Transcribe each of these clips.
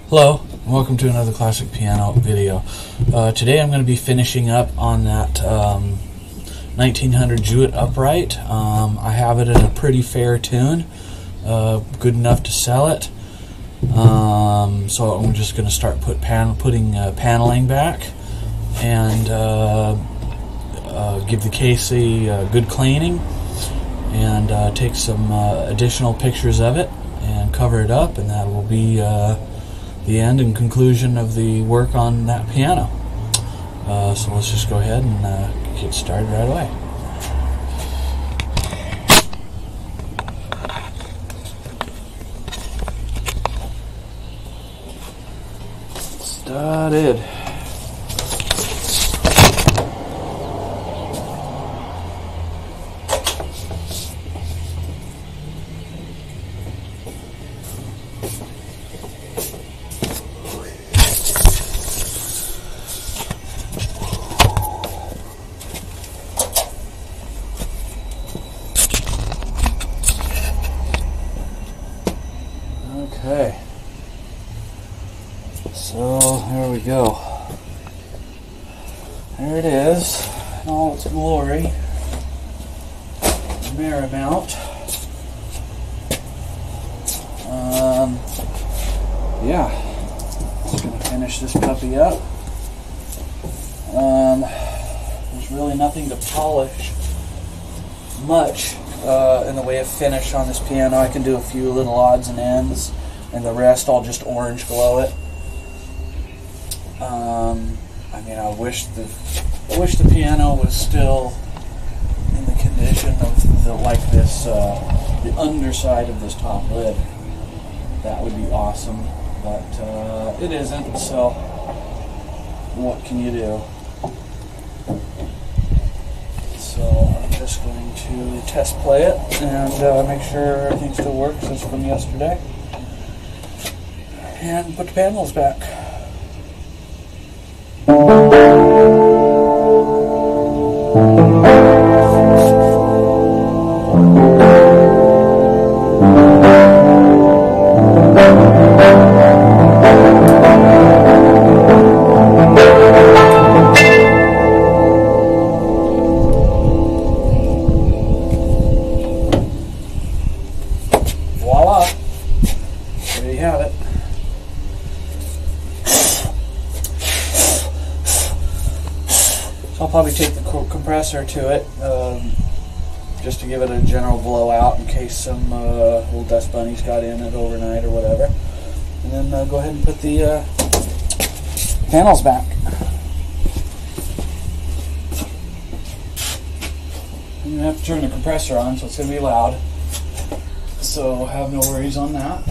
Hello, and welcome to another Classic piano video. Today I'm going to be finishing up on that 1900 Jewett upright. I have it in a pretty fair tune, good enough to sell it. So I'm just going to start putting paneling back and give the case a good cleaning and take some additional pictures of it and cover it up, and that will be the end and conclusion of the work on that piano. So let's just go ahead and get started right away. Started. Okay, so there we go. There it is in all its glory. Mirror mount. Yeah, just gonna finish this puppy up. There's really nothing to polish much in the way of finish on this piano. I can do a few little odds and ends, and the rest I'll just orange glow it. I mean, I wish the piano was still in the condition of the underside of this top lid. That would be awesome, but it isn't. So what can you do? So I'm just going to test play it and make sure everything still works as from yesterday, and put the panels back. Voila! There you have it. So I'll probably take the compressor to it just to give it a general blowout in case some little dust bunnies got in it overnight or whatever. And then go ahead and put the panels back. I'm going to have to turn the compressor on, so it's going to be loud. So have no worries on that.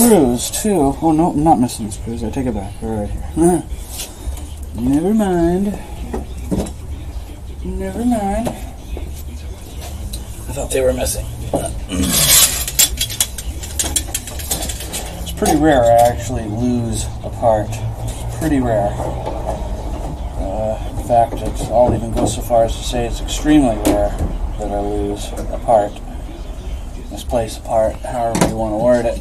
screws too. Oh no, I'm not missing the screws. I take it back. They're right here. Never mind. Never mind. I thought they were missing. It's pretty rare I actually lose a part. It's pretty rare. In fact, I'll even go so far as to say it's extremely rare that I lose a part. Misplace a part, however you want to word it.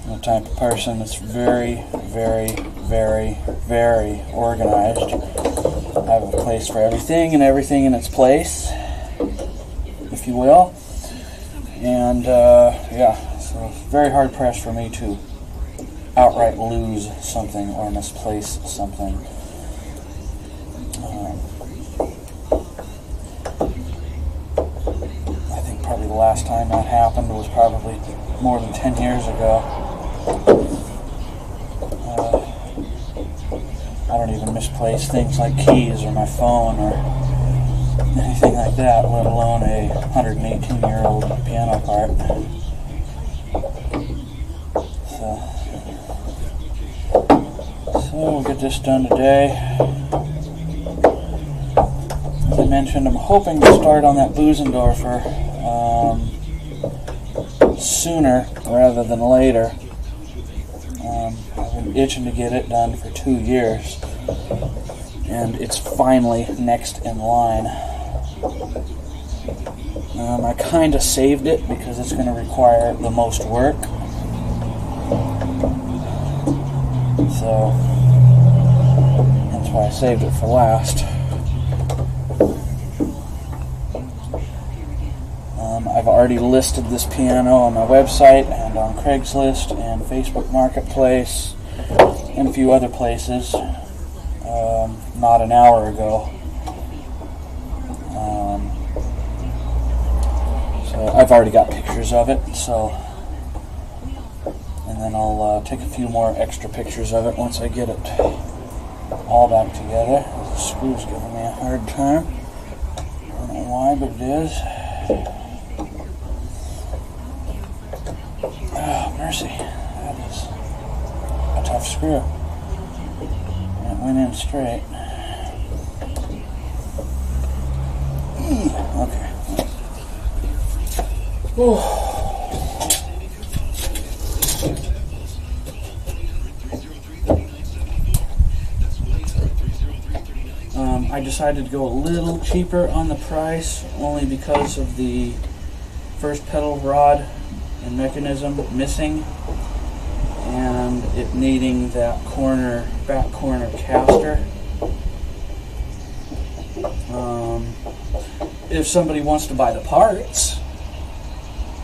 I'm the type of person that's very, very, very, very organized. I have a place for everything and everything in its place, if you will. And yeah, so it's very hard pressed for me to outright lose something or misplace something. I think probably the last time that happened was probably more than 10 years ago. I don't even misplace things like keys or my phone or anything like that, let alone a 118-year-old piano part. So we'll get this done today. As I mentioned, I'm hoping to start on that Busendorfer sooner rather than later. I've been itching to get it done for 2 years, and it's finally next in line. I kind of saved it because it's going to require the most work. So that's why I saved it for last. I've already listed this piano on my website and on Craigslist and Facebook Marketplace and a few other places not an hour ago. So I've already got pictures of it, so, and then I'll take a few more extra pictures of it once I get it all back together. The screw's giving me a hard time. I don't know why, but it is. Oh, mercy. That is a tough screw. It went in straight. Okay. Whew. I decided to go a little cheaper on the price only because of the first pedal rod and mechanism missing and it needing that back corner caster. If somebody wants to buy the parts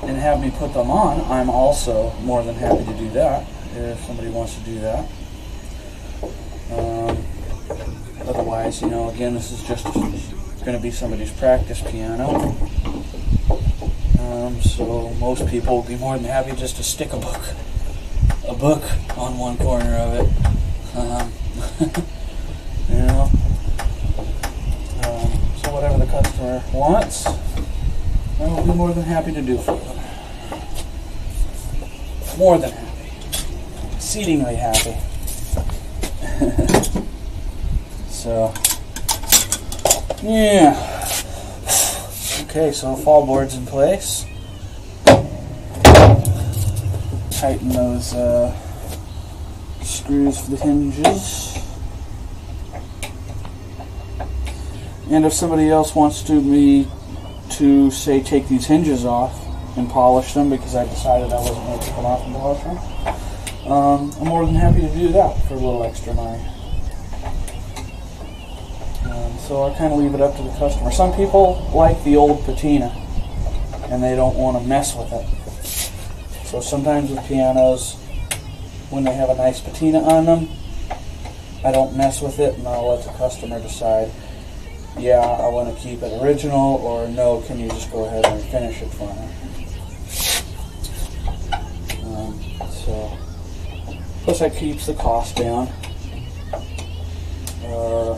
and have me put them on, I'm also more than happy to do that if somebody wants to do that. Otherwise, you know, again, this is just going to be somebody's practice piano. So most people will be more than happy just to stick a book on one corner of it. You know. So whatever the customer wants, I will be more than happy to do for them. More than happy. Exceedingly happy. So, yeah. Okay, so fall board's in place. Tighten those screws for the hinges. And if somebody else wants me to say take these hinges off and polish them because I decided I wasn't going to take them off and polish them, I'm more than happy to do that for a little extra money. So I kind of leave it up to the customer. Some people like the old patina and they don't want to mess with it. So sometimes with pianos, when they have a nice patina on them, I don't mess with it and I'll let the customer decide, yeah, I want to keep it original, or no, can you just go ahead and finish it for me? So, plus that keeps the cost down.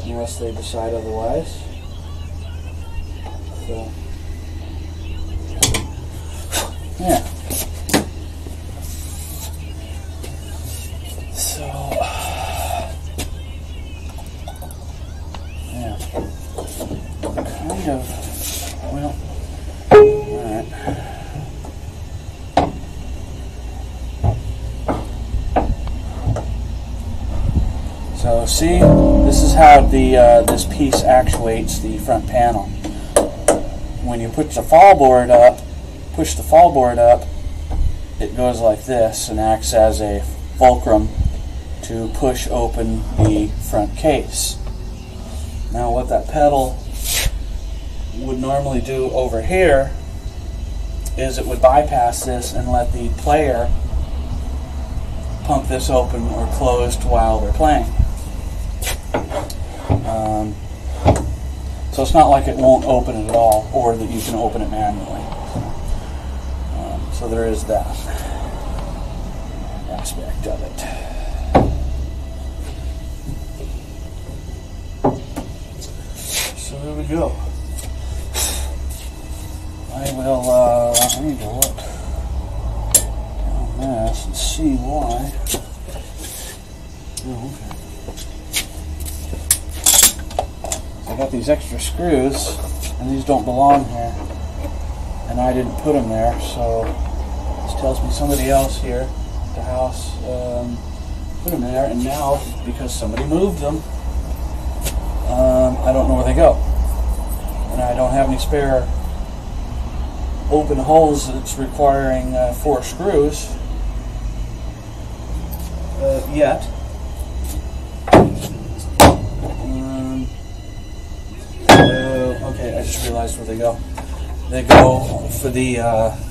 Unless they decide otherwise. So, Yeah. So, yeah. Kind of, well, alright. So see, this is how this piece actuates the front panel. When you put the fall board up, push the fall board up, it goes like this and acts as a fulcrum to push open the front case. Now what that pedal would normally do over here is it would bypass this and let the player pump this open or closed while they're playing. So it's not like it won't open it at all, or that you can open it manually. So there is that aspect of it. So there we go. I will, I need to look down this and see why. Oh, okay. I got these extra screws, and these don't belong here, and I didn't put them there, so this tells me somebody else here at the house put them there, and now, because somebody moved them, I don't know where they go, and I don't have any spare open holes that's requiring 4 screws yet. Okay, I just realized where they go. They go for the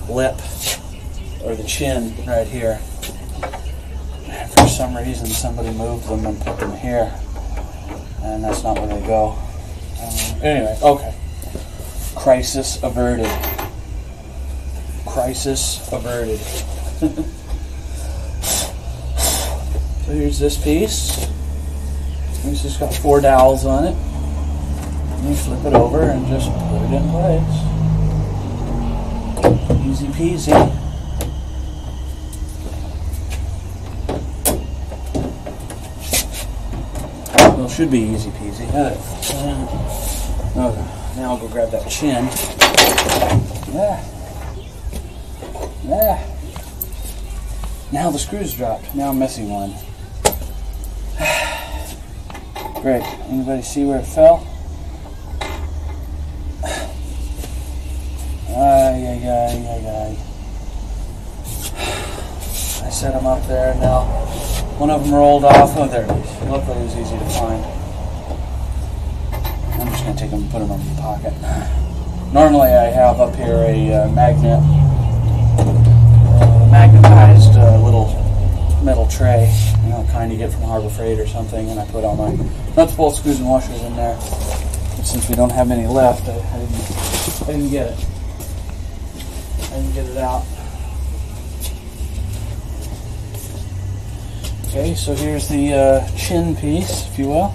lip or the chin right here. And for some reason, somebody moved them and put them here, and that's not where they go. Anyway, okay. Crisis averted. Crisis averted. So here's this piece. It's just got 4 dowels on it. And you flip it over and just put it in place. Easy peasy. Well, it should be easy peasy. Okay, now I'll go grab that chin. Now the screws dropped. Now I'm missing one. Great. Anybody see where it fell? I set them up there, and now one of them rolled off. Oh, there it is. Luckily it was easy to find. I'm just going to take them and put them in my pocket. Normally I have up here a magnetized little metal tray, you know, kind you get from Harbor Freight or something, and I put all my nuts, bolts, screws, and washers in there. But since we don't have any left, I didn't get it. I didn't get it out. Okay, so here's the chin piece, if you will.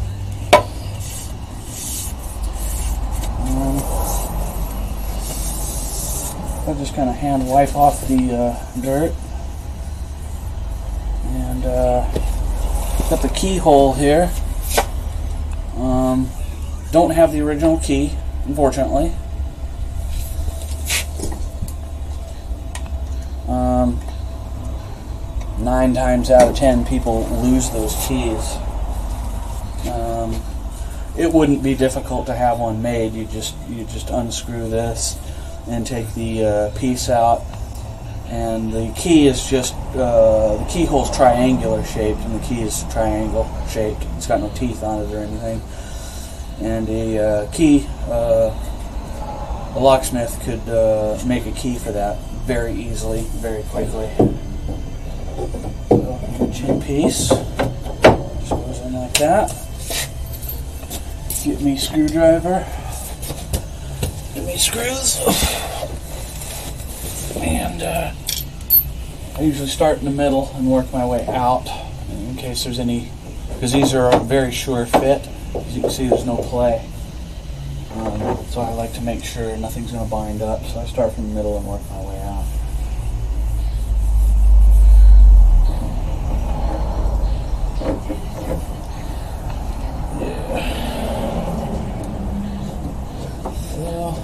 I'll just kind of hand wipe off the dirt. And got the keyhole here. Don't have the original key, unfortunately. 9 times out of 10 people lose those keys. It wouldn't be difficult to have one made. You just unscrew this and take the piece out, and the key is just the keyhole's triangular shaped, and the key is triangle shaped. It's got no teeth on it or anything. And a key, a locksmith could make a key for that very easily, very quickly. So, chin piece just goes in like that. Get me screwdriver. Get me screws. And I usually start in the middle and work my way out in case there's any, because these are a very sure fit. As you can see, there's no play. So I like to make sure nothing's going to bind up. So I start from the middle and work my way out. So,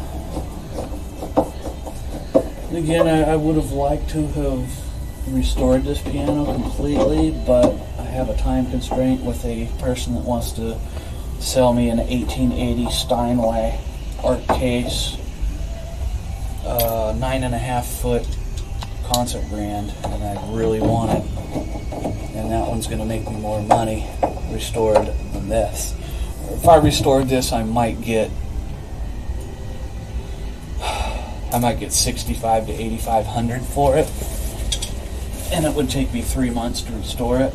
again, I would have liked to have restored this piano completely, but I have a time constraint with a person that wants to sell me an 1880 Steinway art case, 9.5 foot concert grand, and I really want it, and that one's going to make me more money restored than this. If I restored this, I might get 65 to 8,500 for it, and it would take me 3 months to restore it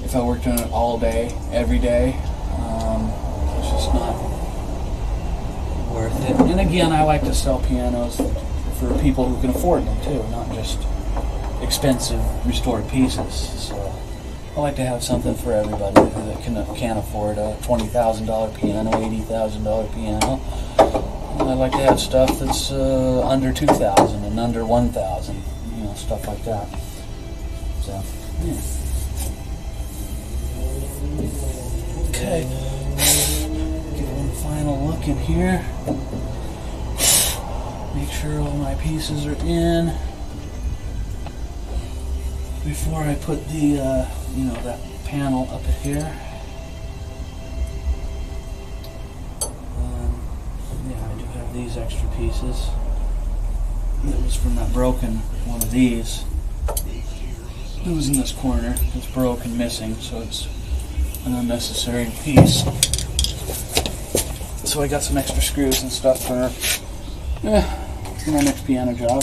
if I worked on it all day, every day. It's just not worth it. And again, I like to sell pianos for people who can afford them too, not just expensive restored pieces. So I like to have something for everybody that can't afford a $20,000 piano, $80,000 piano. I like to have stuff that's under $2,000 and under $1,000, you know, stuff like that. So, yeah. Okay, give one final look in here. Make sure all my pieces are in before I put the, that panel up here. These extra pieces. It was from that broken one of these. It was in this corner. It's broken, missing, so it's an unnecessary piece. So I got some extra screws and stuff for my next piano job.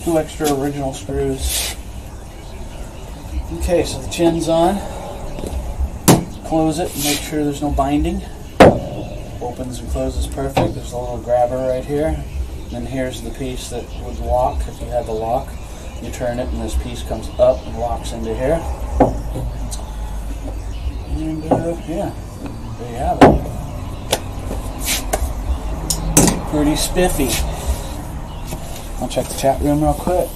2 extra original screws. Okay, so the chin's on. Close it and make sure there's no binding. Opens and closes perfect. There's a little grabber right here. Then here's the piece that would lock if you had the lock. You turn it and this piece comes up and locks into here. And yeah, there you have it. Pretty spiffy. I'll check the chat room real quick.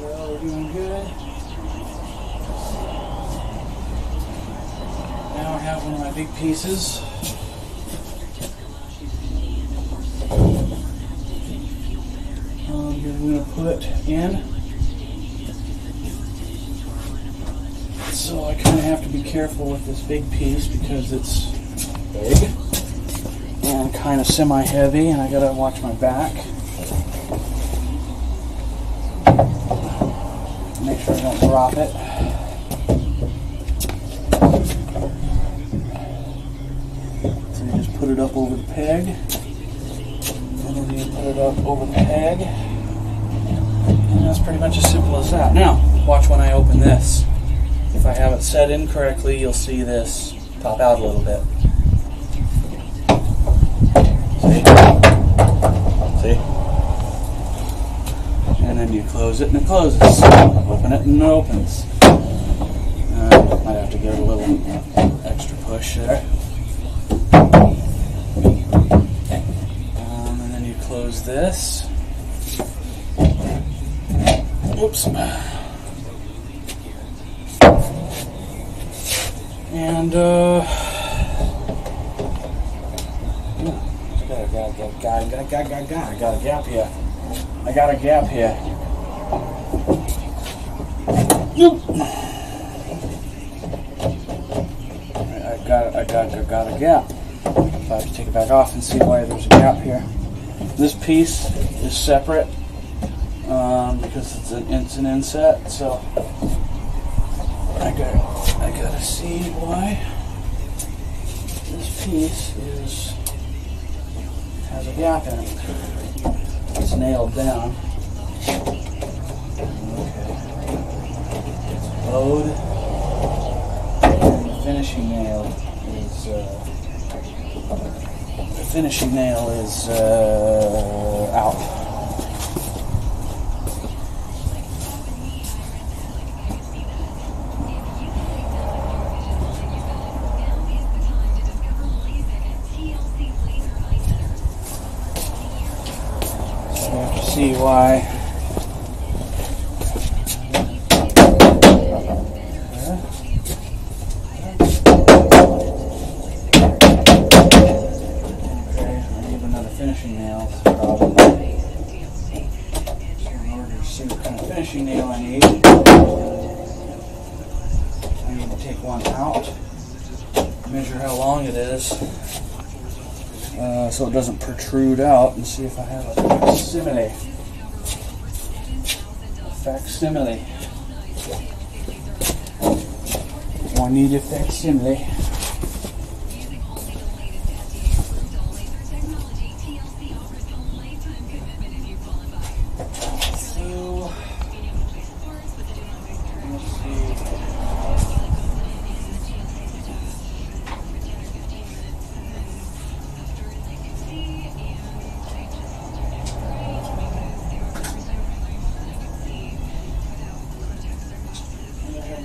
We're doing good. Now I have one of my big pieces. You're going to put in. So I kind of have to be careful with this big piece because it's big and kind of semi-heavy, and I got to watch my back. Make sure I don't drop it. So you just put it up over the peg. And then you put it up over the peg. And that's pretty much as simple as that. Now, watch when I open this. If I have it set incorrectly, you'll see this pop out a little bit. See? See? And then you close it and it closes. Open it and it opens. Might have to give it a little extra push there. And then you close this. Whoops. And I got a gap here. I got a gap here. I got a gap. So I have to take it back off and see why there's a gap here. This piece is separate because it's an inset. So I gotta see why this piece has a gap in it. It's nailed down. Okay. Load. And the finishing nail is out. see why. Finishing nails, probably. So in order to see what kind of finishing nail I need to take one out, measure how long it is, so it doesn't protrude out, and see if I have a facsimile. I need a facsimile.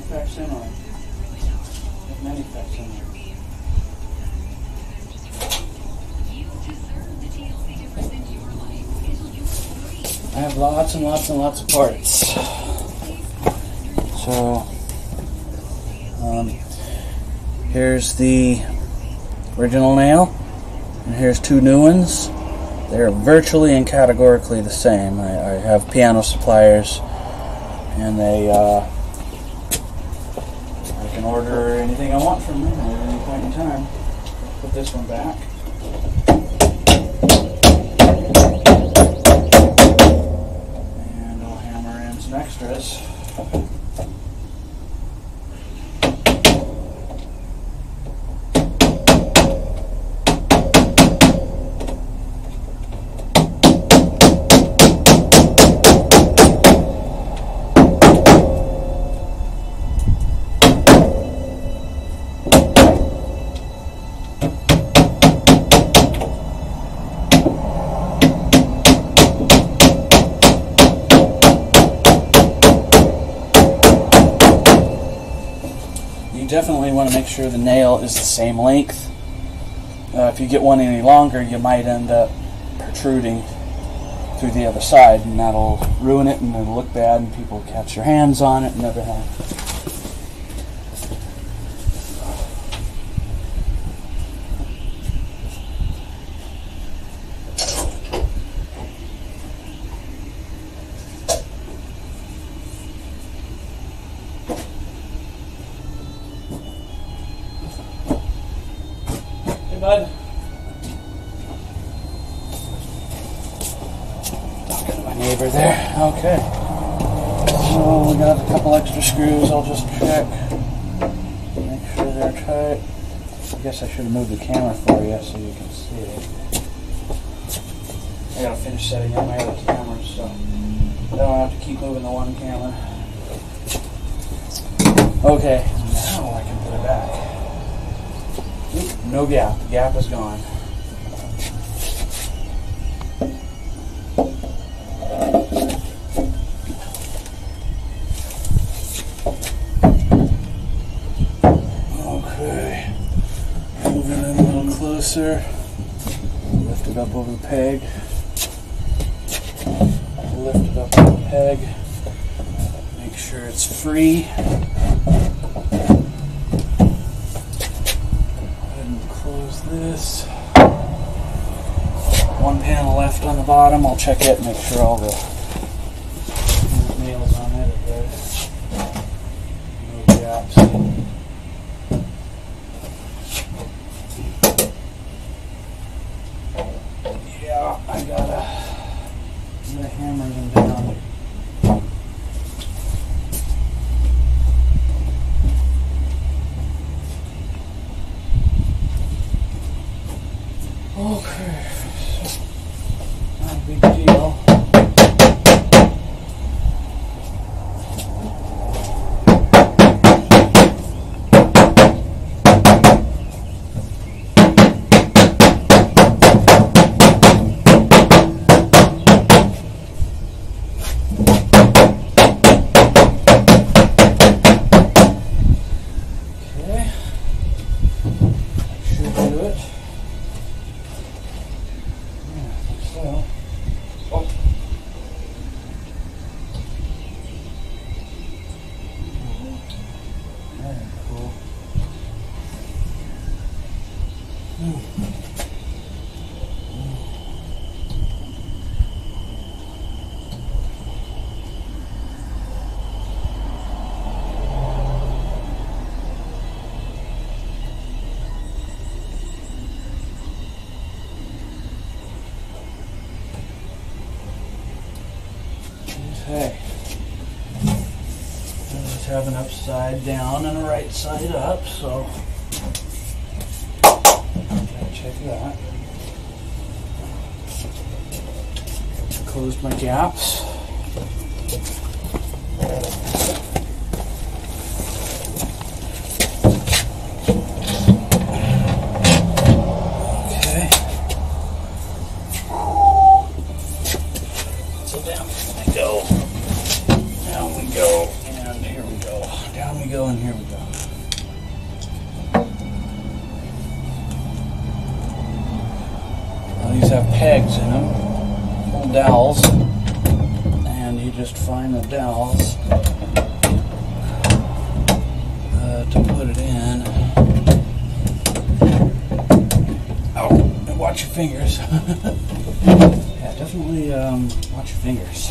Facsimile. Many facsimiles. I have lots and lots and lots of parts. So, here's the original nail, and here's two new ones. They're virtually and categorically the same. I have piano suppliers, and they I can order anything I want from them at any point in time. Put this one back. And I'll hammer in some extras. You definitely want to make sure the nail is the same length. If you get one any longer, you might end up protruding through the other side, and that'll ruin it, and it'll look bad, and people catch their hands on it and everything. Hey, bud. Talking to my neighbor there. Okay. So we got a couple extra screws. I'll just check. Make sure they're tight. I guess I should have moved the camera for you so you can see it. I gotta finish setting up my other cameras, so I don't have to keep moving the one camera. Okay, now I can put it back. Oop, no gap. The gap is gone. Okay. Move it in a little closer. Lift it up over the peg. Lift it up over the peg. Make sure it's free. Close this. One panel left on the bottom. I'll check it and make sure all the nails on it are good. No gaps. Yeah, I gotta hammer them down. Okay, not a big deal. Okay, should do it. So, oh, Okay. Let's have an upside down and a right side up, so check that. Closed my gaps. Okay. So down we go. Down we go. And here we go. Down we go and here we go. Now these have pegs in them. Dowels, and you just find the dowels to put it in. Oh, and watch your fingers. Yeah, definitely watch your fingers.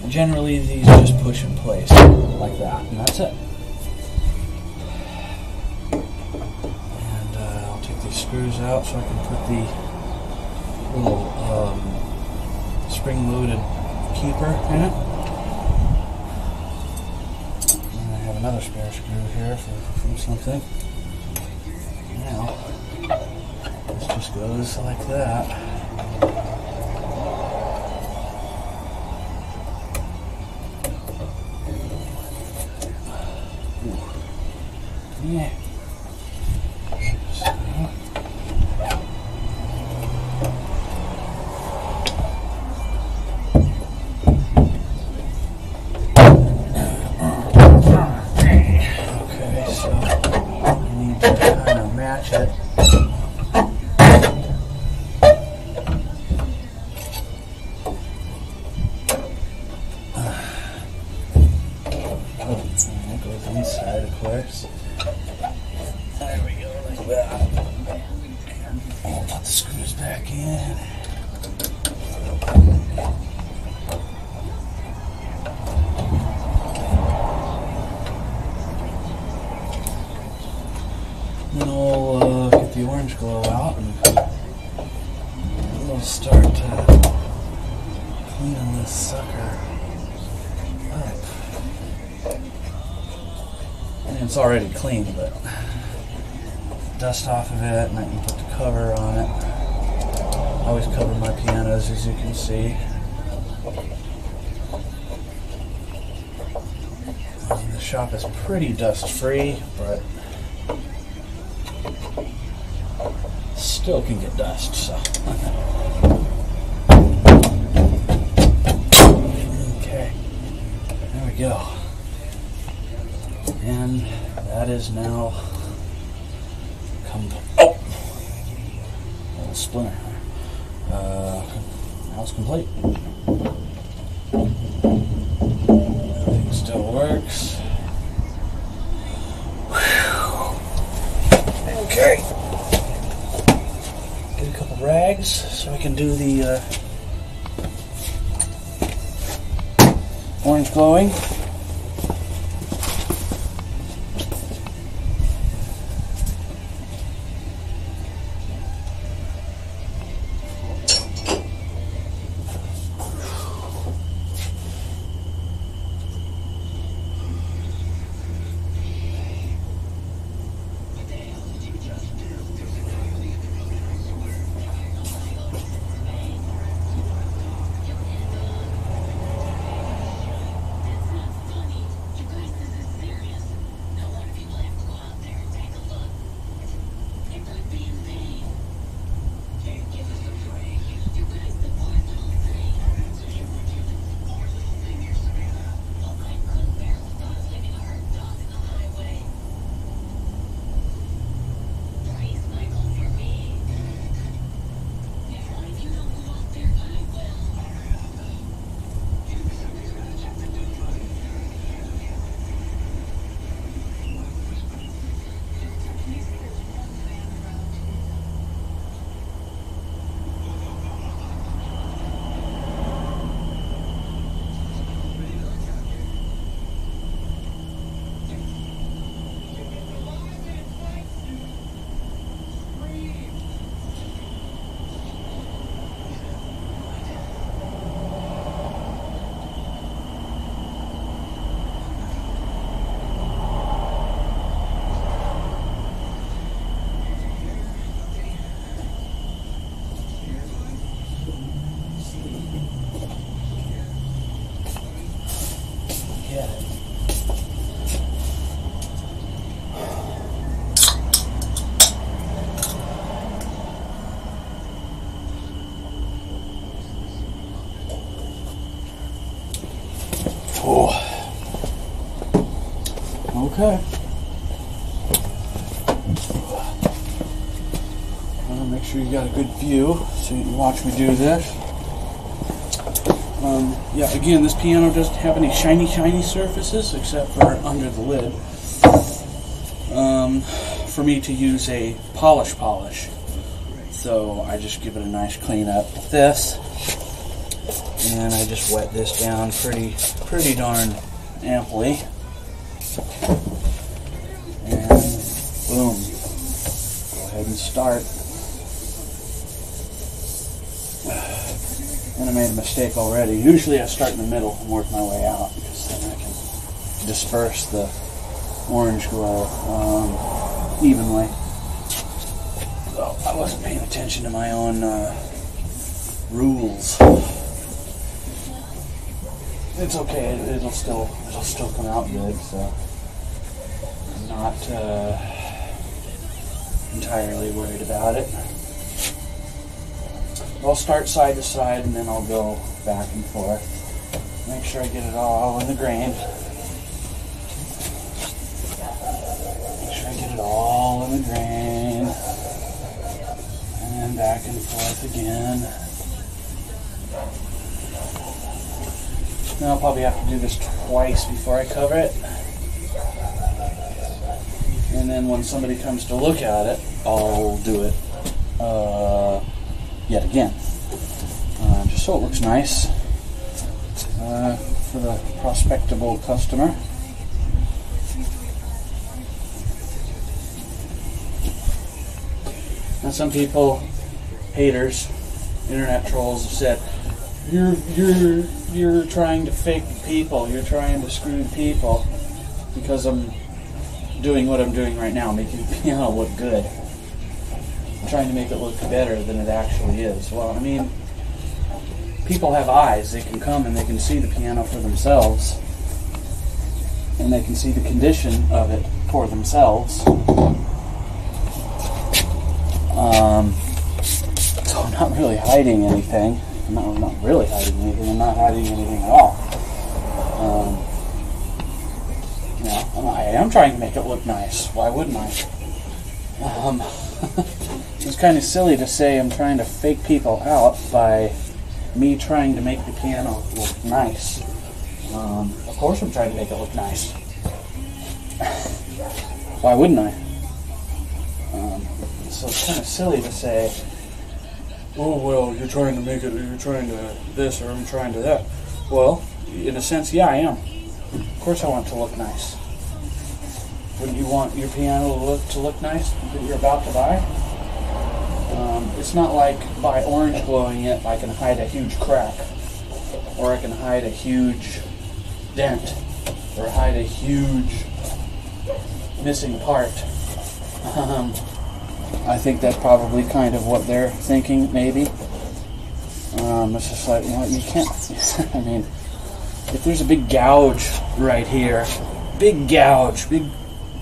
Generally, these just push in place like that, and that's it. Screws out so I can put the little spring-loaded keeper in it. And I have another spare screw here from something. Now, this just goes like that. Ooh. Yeah. Inside, of course. There we go, like that. And I'll put the screws back in. Then I'll get the orange glow out and we'll start cleaning this sucker up. And it's already clean, but dust off of it, and I can put the cover on it. I always cover my pianos, as you can see. The shop is pretty dust-free, but still can get dust, so. Okay, there we go. And that is now oh! A little splinter. Now it's complete. Everything still works. Whew. Okay. Get a couple rags so I can do the orange glowing. Okay. Make sure you got a good view so you can watch me do this. Yeah, again, this piano doesn't have any shiny surfaces except for under the lid. For me to use a polish. So I just give it a nice clean up with this. And I just wet this down pretty darn amply. And boom. Go ahead and start. And I made a mistake already. Usually I start in the middle and work my way out because then I can disperse the orange glow evenly. So I wasn't paying attention to my own rules. It's okay. It'll still come out good. So I'm not entirely worried about it. I'll start side to side and then I'll go back and forth. Make sure I get it all in the grain. Make sure I get it all in the grain. And then back and forth again. Now I'll probably have to do this twice before I cover it. And then when somebody comes to look at it, I'll do it yet again. Just so it looks nice for the prospectable customer. Now some people, haters, internet trolls, have said, you're trying to fake people, you're trying to screw people because I'm doing what I'm doing right now, making the piano look good. I'm trying to make it look better than it actually is. Well, I mean, people have eyes. They can come and they can see the piano for themselves. And they can see the condition of it for themselves. So I'm not really hiding anything. I'm not really hiding anything. I'm not hiding anything at all. You know, I am trying to make it look nice. Why wouldn't I? It's kind of silly to say I'm trying to fake people out by me trying to make the piano look nice. Of course I'm trying to make it look nice. Why wouldn't I? So it's kind of silly to say, oh, well, you're trying to make it, you're trying to this, or I'm trying to that. Well, in a sense, yeah, I am. Of course I want it to look nice. Wouldn't you want your piano to look nice that you're about to buy? It's not like by orange glowing it I can hide a huge crack, or I can hide a huge dent, or hide a huge missing part. I think that's probably kind of what they're thinking, maybe. It's just like, you know, you can't, I mean, if there's a big gouge right here, big gouge, big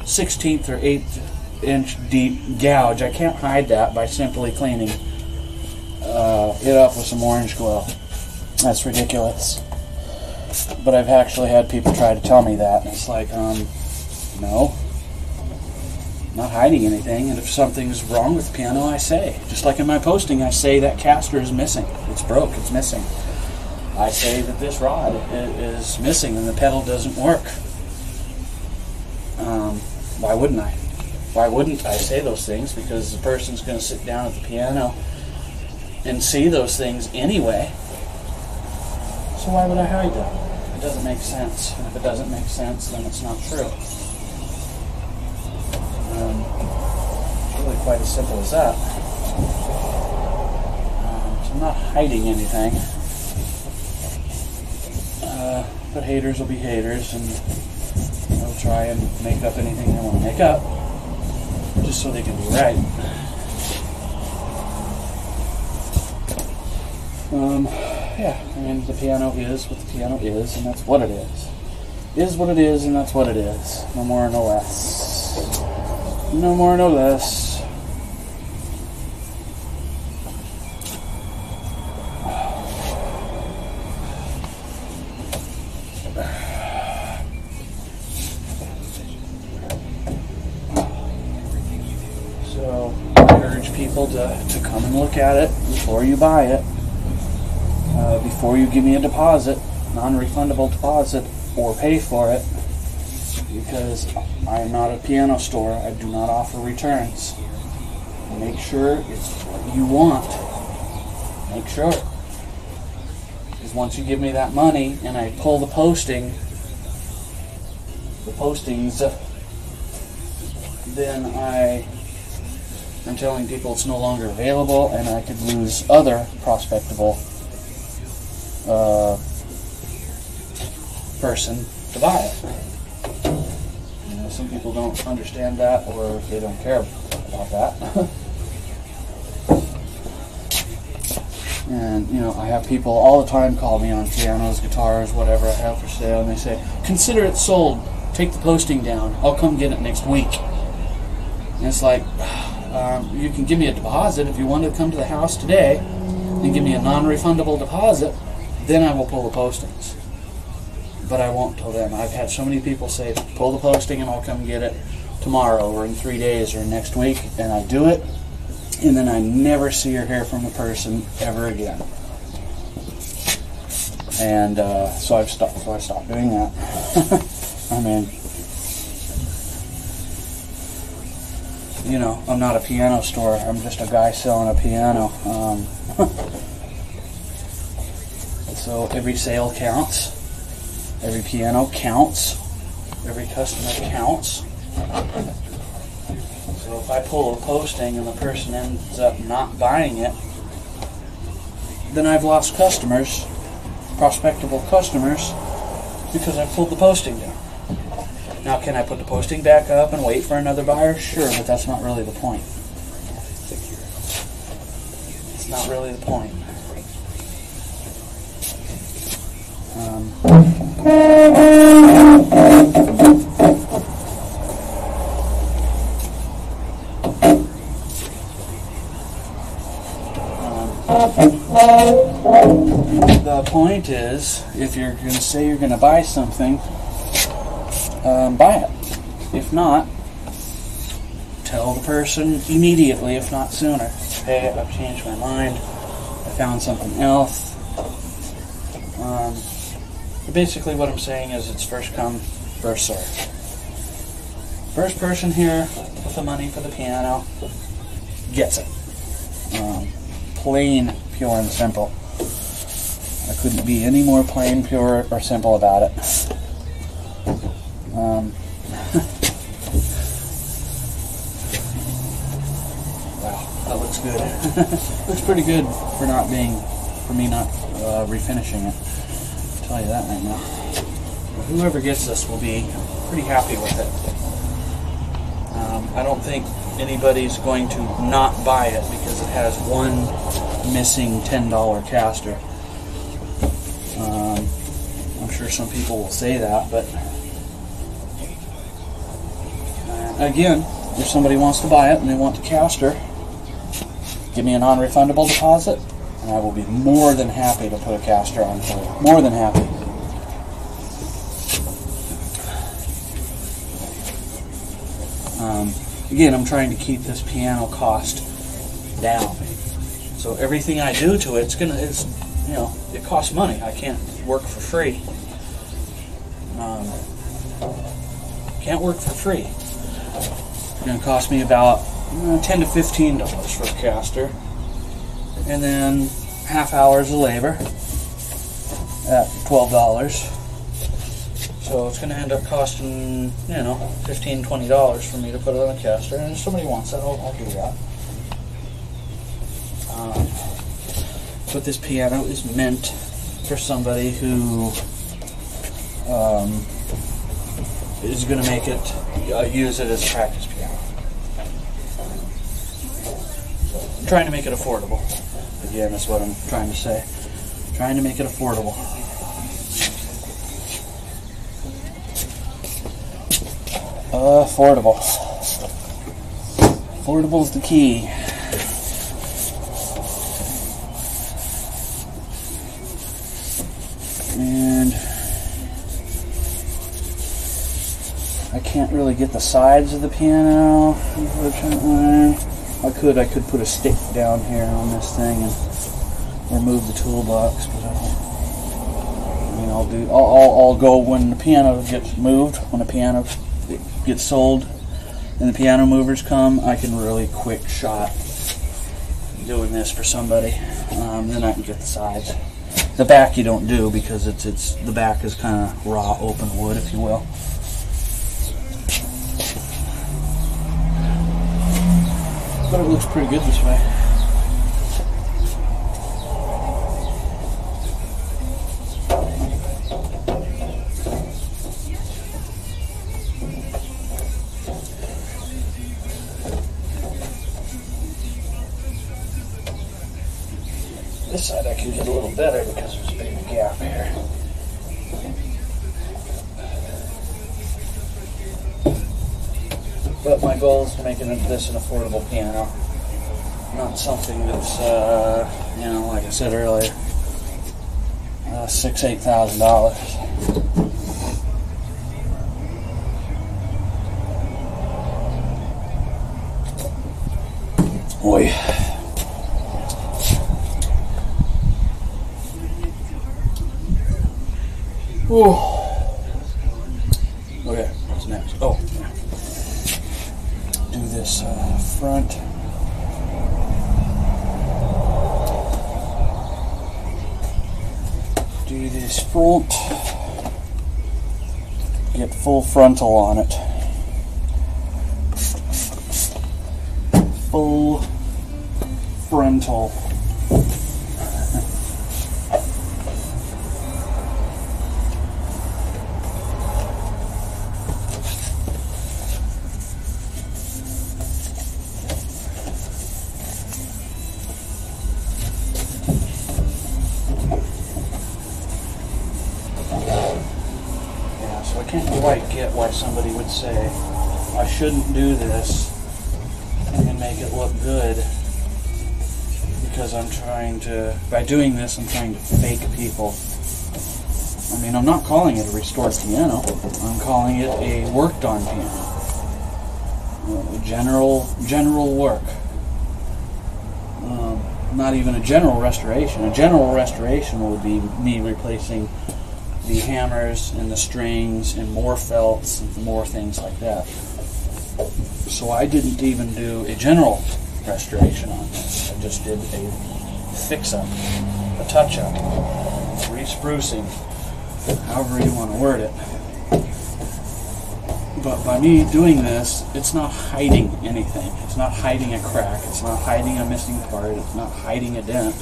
16th or 8th inch deep gouge, I can't hide that by simply cleaning it up with some orange glow. That's ridiculous. But I've actually had people try to tell me that, and it's like, no, I'm not hiding anything, and if something's wrong with the piano, I say. Just like in my posting, I say that caster is missing. It's broke, it's missing. I say that this rod is missing and the pedal doesn't work. Why wouldn't I? Why wouldn't I say those things? Because the person's going to sit down at the piano and see those things anyway. So why would I hide that? It doesn't make sense. And if it doesn't make sense, then it's not true. Really quite as simple as that. So I'm not hiding anything. But haters will be haters, and they'll try and make up anything they want to make up, just so they can be right. Yeah, I mean, the piano is what the piano is, and that's what it is. Is what it is, and that's what it is. No more, no less. No more, no less. encourage people to come and look at it before you buy it, before you give me a deposit, non-refundable deposit, or pay for it, because I am not a piano store. I do not offer returns. Make sure it's what you want. Make sure. Because once you give me that money and I pull the postings, then I'm telling people it's no longer available, and I could lose other prospectable person to buy it. You know, some people don't understand that, or they don't care about that. And, you know, I have people all the time call me on pianos, guitars, whatever I have for sale, and they say, consider it sold, take the posting down, I'll come get it next week. And it's like, you can give me a deposit if you want to come to the house today and give me a non-refundable deposit, then I will pull the postings. But I won't till then. I've had so many people say, pull the posting and I'll come get it tomorrow or in 3 days or next week, and I do it, and then I never see or hear from the person ever again. And so I stopped doing that. I mean, you know, I'm not a piano store. I'm just a guy selling a piano. So every sale counts. Every piano counts. Every customer counts. So if I pull a posting and the person ends up not buying it, then I've lost customers, prospectable customers, because I pulled the posting down. Now, can I put the posting back up and wait for another buyer? Sure, but that's not really the point. It's not really the point. The point is, if you're going to say you're going to buy something, buy it. If not, tell the person immediately, if not sooner. Hey, I've changed my mind. I found something else. Basically what I'm saying is it's first come, first served. First person here with the money for the piano gets it. Plain, pure, and simple. I couldn't be any more plain, pure, or simple about it. Wow, that looks good. Looks pretty good for me not refinishing it. I'll tell you that right now. Whoever gets this will be pretty happy with it. I don't think anybody's going to not buy it because it has one missing $10 caster. I'm sure some people will say that, but again, if somebody wants to buy it and they want the caster, give me a non-refundable deposit, and I will be more than happy to put a caster on for you. More than happy. Again, I'm trying to keep this piano cost down. So everything I do to it, it costs money. I can't work for free. Can't work for free. It's going to cost me about $10 to $15 for a caster, and then half hours of labor at $12. So it's going to end up costing, $15, $20 for me to put it on a caster. And if somebody wants that, I'll do that. But this piano is meant for somebody who is going to make it, use it as a practice piano. So I'm trying to make it affordable. Again, that's what I'm trying to say. Trying to make it affordable. Affordable. Affordable is the key. And I can't really get the sides of the piano, unfortunately. I could put a stick down here on this thing and remove the toolbox, but I don't. I mean, I'll go when the piano gets moved, when the piano gets sold, and the piano movers come. I can really quick shot doing this for somebody. Then I can get the sides. The back you don't do because it's the back is kind of raw open wood, if you will. But it looks pretty good this way. This side I can get a little better because there's a big gap here. But my goal is to make this an affordable piano, not something that's, you know, like I said earlier, $6,000–8,000. Boy. Ooh. Okay, what's next? Oh, do this front. Do this front. Get full frontal on it. Full frontal. I can't quite get why somebody would say I shouldn't do this and make it look good, because I'm trying to, by doing this, I'm trying to fake people. I mean, I'm not calling it a restored piano. I'm calling it a worked on piano. General work. Not even a general restoration. A general restoration would be me replacing the hammers and the strings and more felts and more things like that. So I didn't even do a general restoration on this. I just did a fix-up, a touch-up, re-sprucing, however you want to word it. But by me doing this, it's not hiding anything. It's not hiding a crack. It's not hiding a missing part. It's not hiding a dent.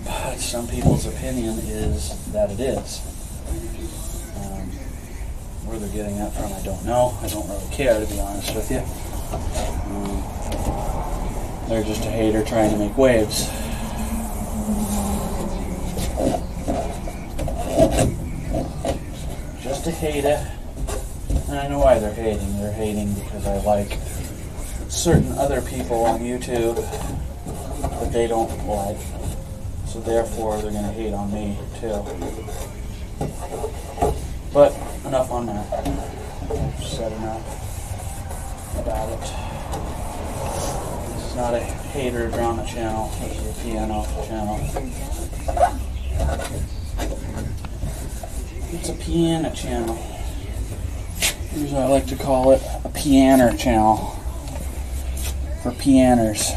But some people's opinion is that it is. Where they're getting that from, I don't know. I don't really care, to be honest with you. They're just a hater trying to make waves. Just a hater. And I know why they're hating. They're hating because I like certain other people on YouTube that they don't like. So therefore, they're going to hate on me, too. But enough on that. I've said enough about it. This is not a hater drama channel. This is a piano channel. It's a piano channel. Usually I like to call it a pianer channel. For pianers.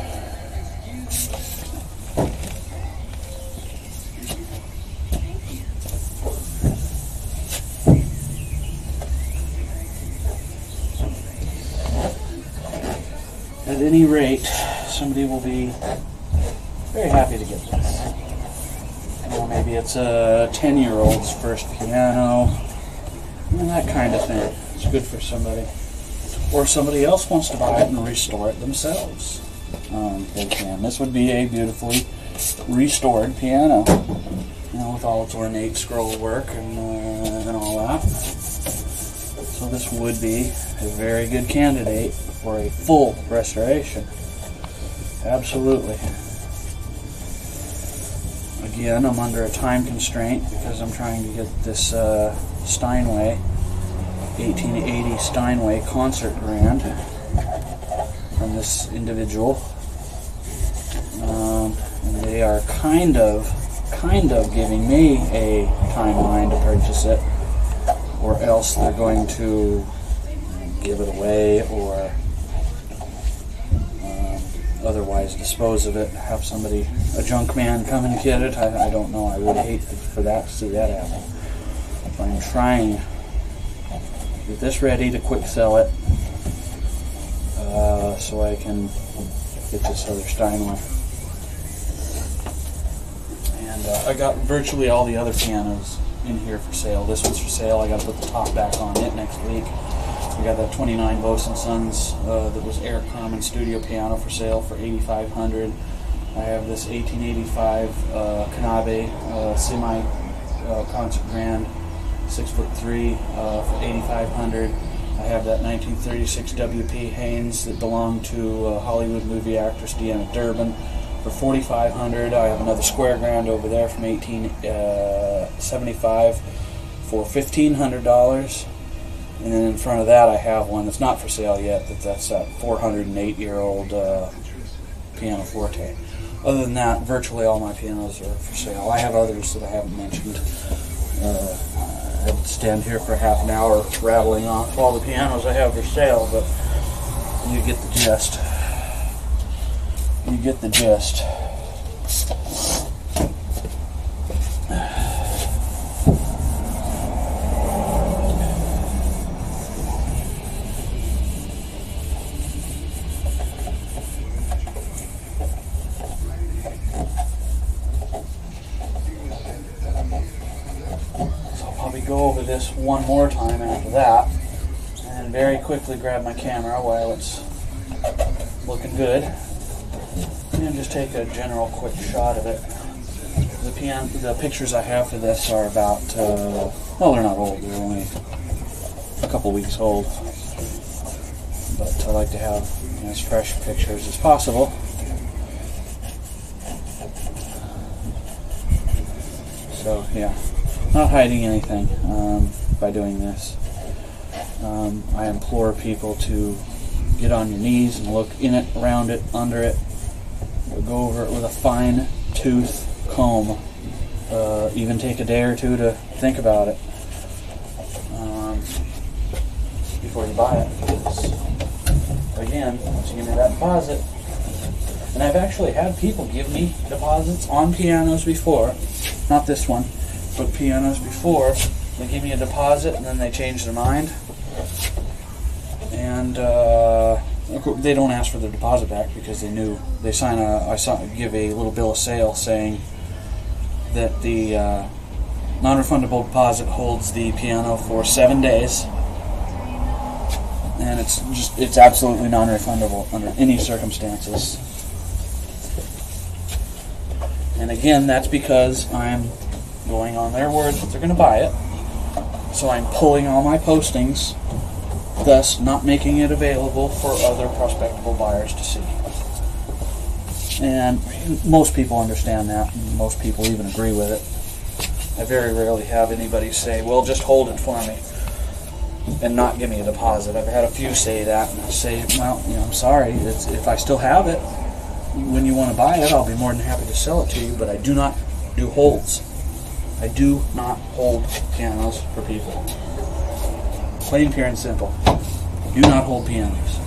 At any rate, somebody will be very happy to get this. Or maybe it's a 10-year-old's first piano, and that kind of thing. It's good for somebody. Or somebody else wants to buy it and restore it themselves. They can. This would be a beautifully restored piano, you know, with all its ornate scroll work and all that. So this would be a very good candidate for a full restoration. Absolutely. Again, I'm under a time constraint because I'm trying to get this Steinway 1880 Steinway concert grand from this individual, and they are kind of giving me a timeline to purchase it, or else they're going to give it away or otherwise dispose of it, have somebody, a junk man, come and get it. I don't know. I would hate for that to see that happen. But I'm trying to get this ready to quick sell it, so I can get this other Steinway. And I got virtually all the other pianos in here for sale. This one's for sale. I got to put the top back on it next week. We got that 29 Bose & Sons that was Eric Carmen studio piano for sale for $8,500. I have this 1885 Kanabe semi concert grand 6'3" for $8,500. I have that 1936 WP Haynes that belonged to Hollywood movie actress Deanna Durbin for $4,500. I have another square grand over there from 1875 for $1,500. And then in front of that I have one that's not for sale yet, that's that 408-year-old pianoforte. Other than that, virtually all my pianos are for sale. I have others that I haven't mentioned. I have to stand here for half an hour rattling off all the pianos I have for sale, but you get the gist. You get the gist. Go over this one more time after that, and very quickly grab my camera while it's looking good, and just take a general quick shot of it. The pictures I have for this are about, well, they're not old, they're only a couple weeks old, but I like to have as fresh pictures as possible. So yeah, not hiding anything by doing this. I implore people to get on your knees and look in it, around it, under it. Go over it with a fine tooth comb. Even take a day or two to think about it before you buy it. Because, again, once you give me that deposit, and I've actually had people give me deposits on pianos before, not this one, but pianos before. They give me a deposit and then they change their mind, and they don't ask for their deposit back because they knew they give a little bill of sale saying that the non-refundable deposit holds the piano for 7 days, and it's absolutely non-refundable under any circumstances. And again, that's because I'm going on their word that they're going to buy it. So I'm pulling all my postings, thus not making it available for other prospectable buyers to see. And most people understand that, and most people even agree with it. I very rarely have anybody say, well, just hold it for me and not give me a deposit. I've had a few say that, and I say, well, I'm sorry, if I still have it, when you want to buy it, I'll be more than happy to sell it to you, but I do not do holds. I do not hold pianos for people. Plain, pure, and simple. Do not hold pianos.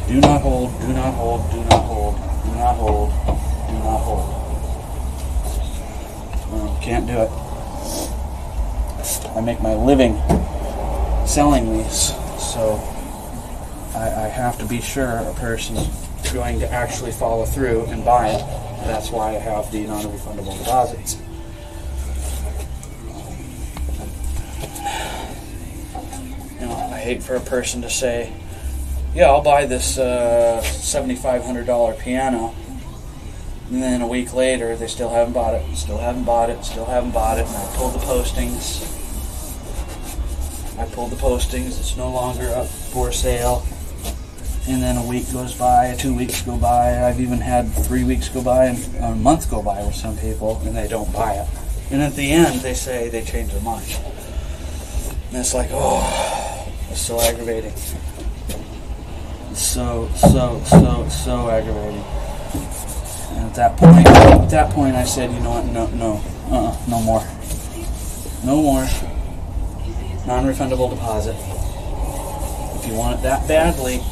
Do not hold, do not hold, do not hold, do not hold, do not hold. Can't do it. I make my living selling these, so I have to be sure a person is going to actually follow through and buy it. That's why I have the non-refundable deposits. I hate for a person to say, yeah, I'll buy this $7,500 piano, and then a week later they still haven't bought it, still haven't bought it, still haven't bought it, and I pulled the postings. It's no longer up for sale. And then a week goes by, 2 weeks go by, I've even had 3 weeks go by, and a month go by with some people, and they don't buy it. And at the end, they say they changed their mind. And it's like, oh, it's so aggravating. so aggravating. And at that point, I said, you know what? No more. No more. Non-refundable deposit. If you want it that badly,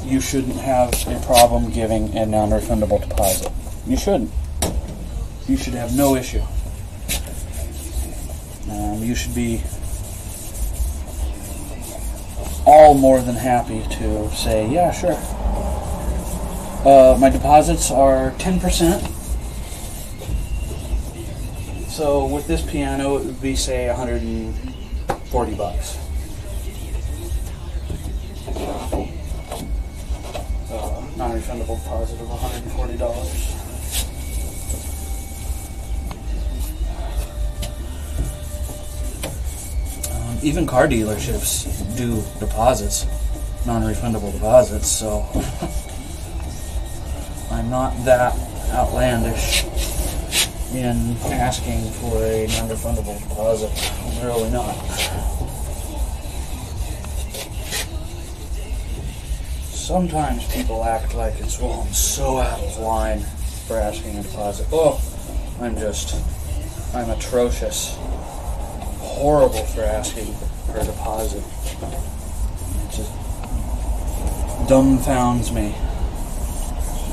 you shouldn't have a problem giving a non-refundable deposit. You shouldn't. You should have no issue. You should be all more than happy to say, yeah, sure. My deposits are 10%. So with this piano, it would be, say, $140. Non-refundable deposit of $140. Even car dealerships do deposits, non-refundable deposits, so I'm not that outlandish in asking for a non-refundable deposit. I'm really not. Sometimes people act like it's, well, I'm so out of line for asking a deposit. Oh, I'm atrocious. Horrible for asking for a deposit. It just dumbfounds me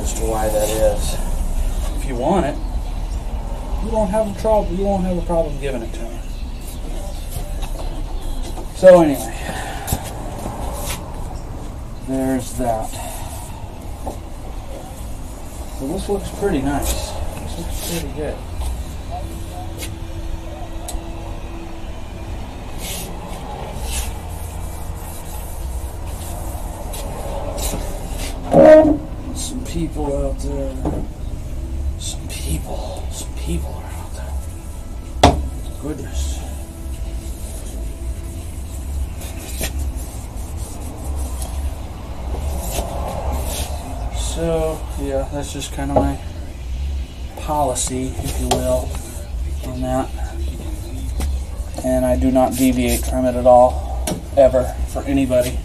as to why that is. If you want it, you won't have a problem. You won't have a problem giving it to me. So anyway, there's that. So this looks pretty nice. This looks pretty good. Some people out there. Some people are out there. Goodness. So, yeah, that's just kind of my policy, if you will, on that. And I do not deviate from it at all, ever, for anybody.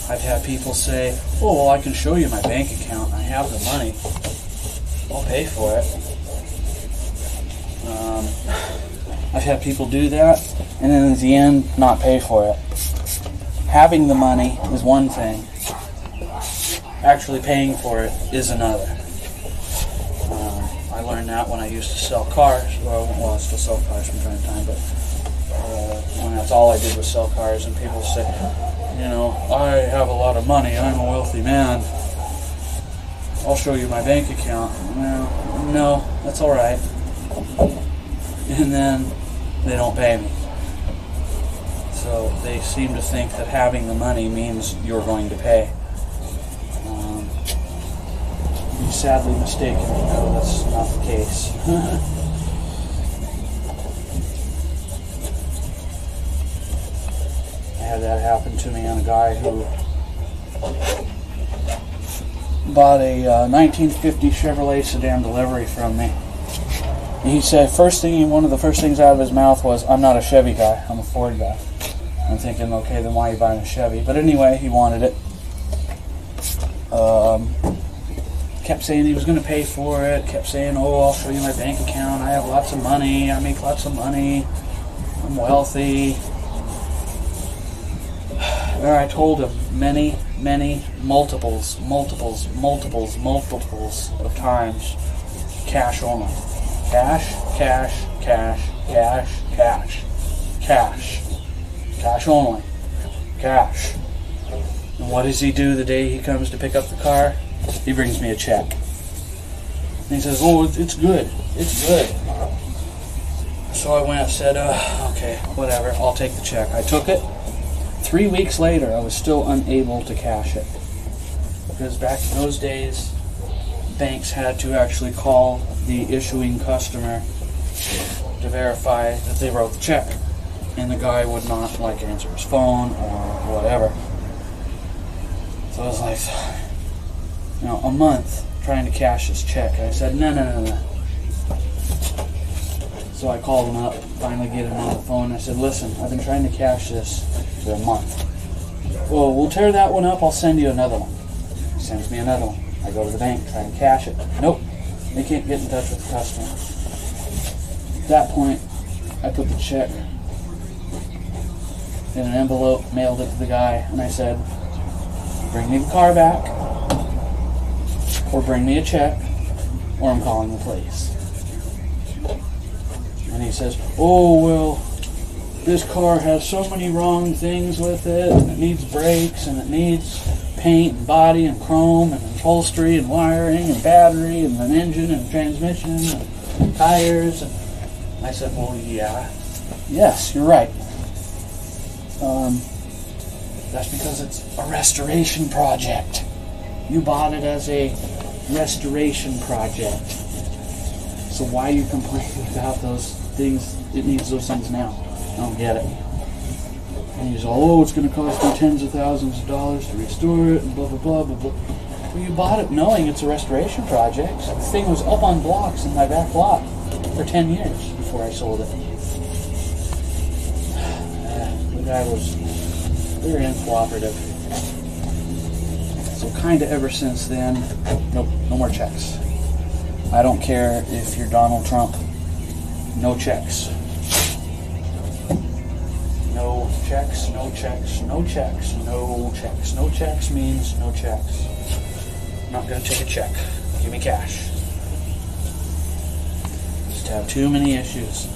I've had people say, oh, well, I can show you my bank account. I have the money. I'll pay for it. I've had people do that, and then at the end, not pay for it. Having the money is one thing. Actually paying for it is another. I learned that when I used to sell cars. Well, I still sell cars from time to time, but when that's all I did was sell cars, and people say, you know, I have a lot of money, I'm a wealthy man, I'll show you my bank account. Well, no, that's alright. And then they don't pay me. So they seem to think that having the money means you're going to pay. You're sadly mistaken. No, that's not the case. I had that happen to me on a guy who bought a 1950 Chevrolet sedan delivery from me. He said one of the first things out of his mouth was, I'm not a Chevy guy, I'm a Ford guy. I'm thinking, okay, then why are you buying a Chevy? But anyway, he wanted it. Kept saying he was going to pay for it. Kept saying, oh, I'll show you my bank account. I have lots of money. I make lots of money. I'm wealthy. There, I told him many, multiples of times. Cash only. Cash. Cash only. Cash. And what does he do the day he comes to pick up the car? He brings me a check. And he says, oh, it's good. It's good. So I went and said, okay, whatever, I'll take the check. I took it. 3 weeks later, I was still unable to cash it. Because back in those days, banks had to actually call the issuing customer to verify that they wrote the check. And the guy would not answer his phone or whatever. So I was like, a month trying to cash this check. I said, no. So I called him up, finally get him on the phone. I said, listen, I've been trying to cash this for a month. Well, we'll tear that one up, I'll send you another one. He sends me another one. I go to the bank, try and cash it. Nope, they can't get in touch with the customer. At that point, I put the check in an envelope, mailed it to the guy, and I said, bring me the car back, or bring me a check, or I'm calling the police. And he says, oh, well, this car has so many wrong things with it, and it needs brakes, and it needs paint, and body, and chrome, and upholstery, and wiring, and battery, and an engine, and transmission, and tires. And I said, well, yeah, yes, you're right. That's because it's a restoration project. You bought it as a restoration project. So why are you complaining about those things? It needs those things now. I don't get it. And he's all, oh, it's going to cost me tens of thousands of dollars to restore it, and blah, blah, blah, blah, blah. Well, you bought it knowing it's a restoration project. The thing was up on blocks in my back lot for 10 years before I sold it. The guy was very uncooperative. So kind of ever since then, nope, no more checks. I don't care if you're Donald Trump. No checks. No checks, no checks, no checks, no checks. No checks means no checks. I'm not going to take a check. Give me cash. Just have too many issues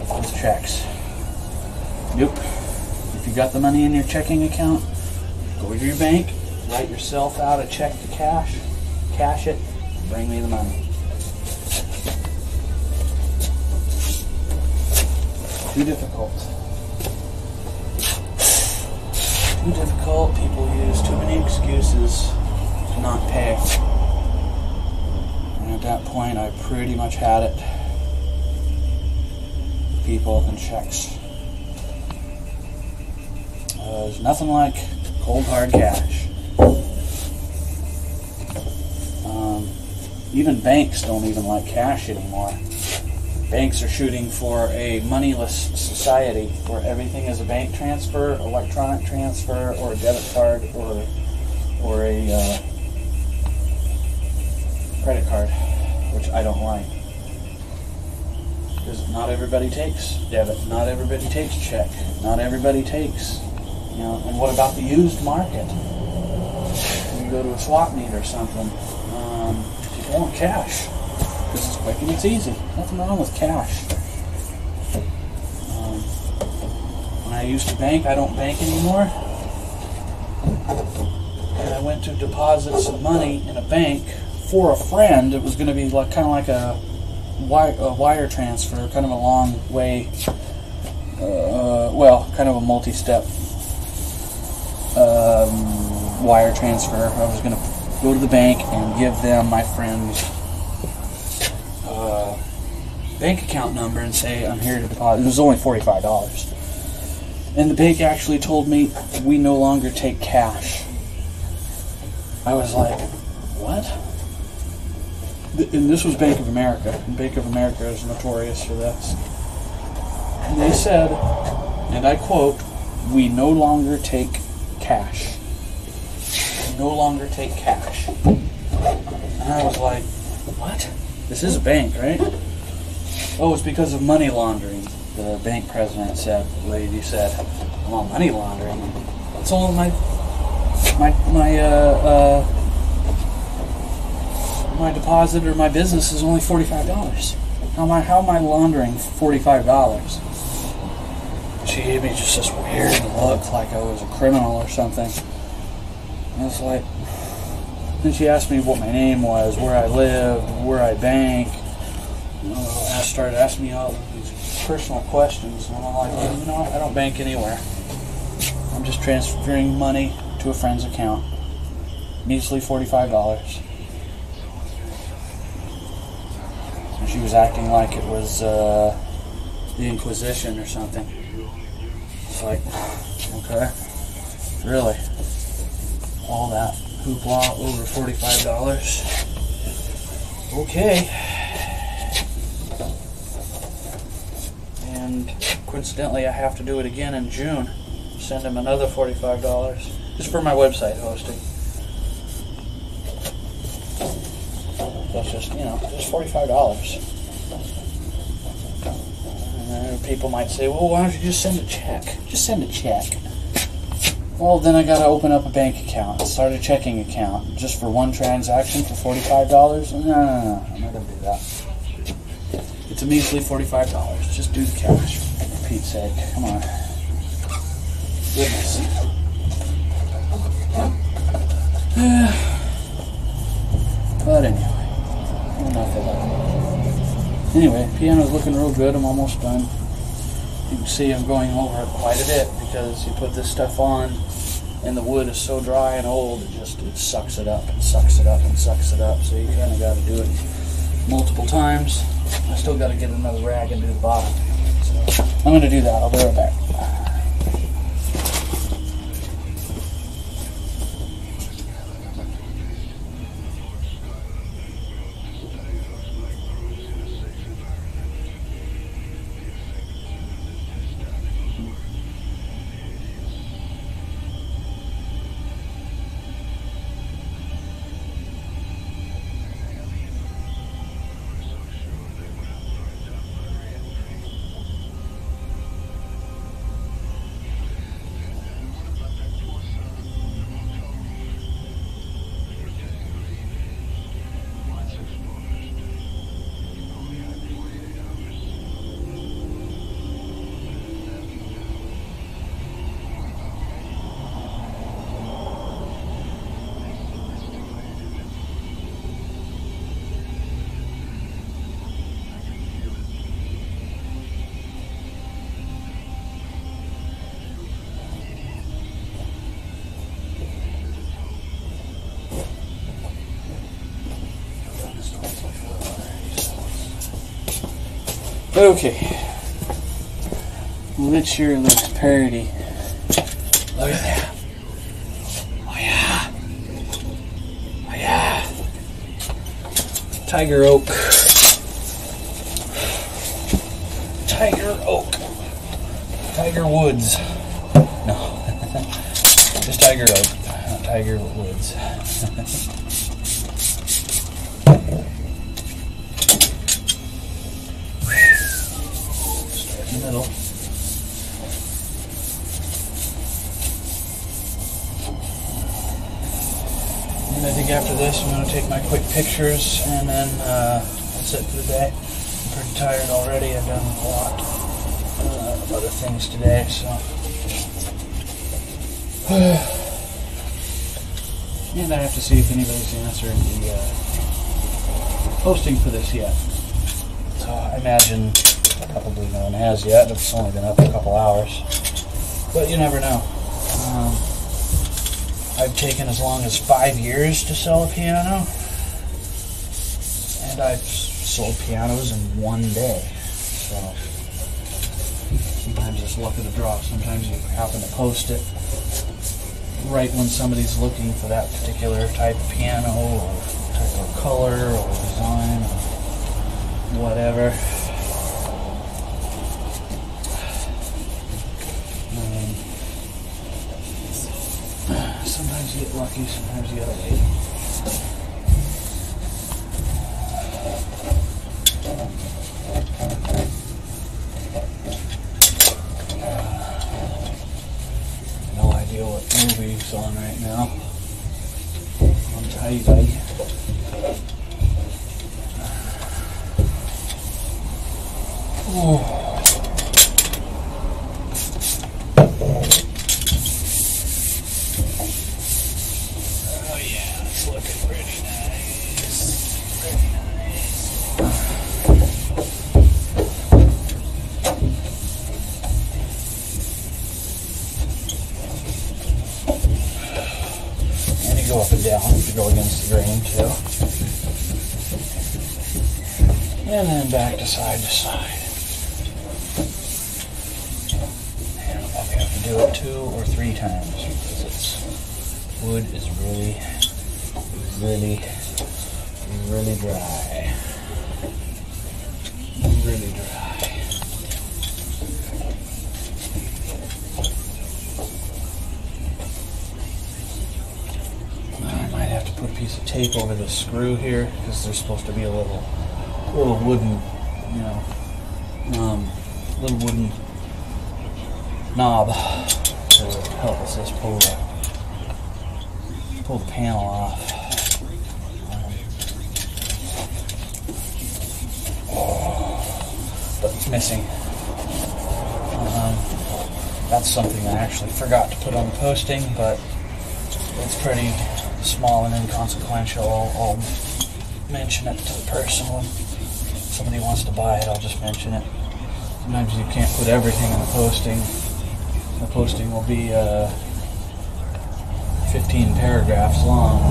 with checks. Yep. If you got the money in your checking account, go to your bank, write yourself out a check to cash it, bring me the money. Too difficult. Too difficult. People use too many excuses to not pay. And at that point, I pretty much had it. People and checks. There's nothing like cold hard cash. Even banks don't even like cash anymore. Banks are shooting for a moneyless society where everything is a bank transfer, electronic transfer, or a debit card, or a credit card, which I don't like. Because not everybody takes debit, not everybody takes check, not everybody takes, and what about the used market? You go to a swap meet or something, people want cash. Because it's quick and it's easy. Nothing wrong with cash. When I used to bank, I don't bank anymore. And I went to deposit some money in a bank for a friend. It was going to be like kind of like a wire transfer, kind of a long way. Kind of a multi-step wire transfer. I was going to go to the bank and give them my friend's bank account number and say, I'm here to deposit. It was only $45. And the bank actually told me, we no longer take cash. I was like, what? And this was Bank of America. And Bank of America is notorious for this. And they said, and I quote, we no longer take cash. We no longer take cash. And I was like, what? This is a bank, right? Oh, it's because of money laundering. The bank president said, the lady said, well, money laundering. That's all my deposit or my business is only $45. How am I laundering $45? She gave me just this weird look like I was a criminal or something. I was like, then she asked me what my name was, where I lived, where I bank. Started asking me all these personal questions, and I'm like, well, you know what? I don't bank anywhere. I'm just transferring money to a friend's account. Measly $45. And she was acting like it was the Inquisition or something. It's like, okay, really? All that hoopla over $45? Okay. And Coincidentally, I have to do it again in June. Send him another $45. Just for my website hosting. So it's just, just $45. And people might say, well, why don't you just send a check? Just send a check. Well, then I got to open up a bank account and start a checking account just for one transaction for $45? No, I'm not going to do that. It's a measly $45. Just do the cash, for Pete's sake. Come on. Goodness. But anyway, enough of that. Anyway, piano's looking real good. I'm almost done. You can see I'm going over it quite a bit because you put this stuff on and the wood is so dry and old, it sucks it up and sucks it up and sucks it up. So you kind of got to do it multiple times. I still got to get another rag and do the bottom. So I'm going to do that. I'll be right back. Okay, well, it sure looks pretty. Look at that. Oh yeah. Oh yeah. Tiger oak. Tiger oak. Tiger woods. No. Just tiger oak, not tiger woods. Middle. And I think after this I'm going to take my quick pictures and then that's it for the day. I'm pretty tired already. I've done a lot of other things today, so. And I have to see if anybody's answered the posting for this yet. So I imagine probably no one has yet. It's only been up a couple hours. But you never know. I've taken as long as 5 years to sell a piano. And I've sold pianos in one day. So sometimes it's luck of the draw. Sometimes you happen to post it right when somebody's looking for that particular type of piano or type of color or design or whatever. Sometimes you get lucky, sometimes you gotta wait. No idea what movie it's on right now. On TV. Oh. Go up and down to go against the grain too. And then back to side. And I'll probably have to do it 2 or 3 times because wood is really dry. Really dry. tape over the screw here because there's supposed to be a little wooden, you know, little wooden knob to help us just pull the panel off. But it's missing. That's something I actually forgot to put on the posting, but it's pretty small and inconsequential. I'll mention it to the person when somebody wants to buy it. I'll just mention it. Sometimes you can't put everything in the posting. The posting will be 15 paragraphs long.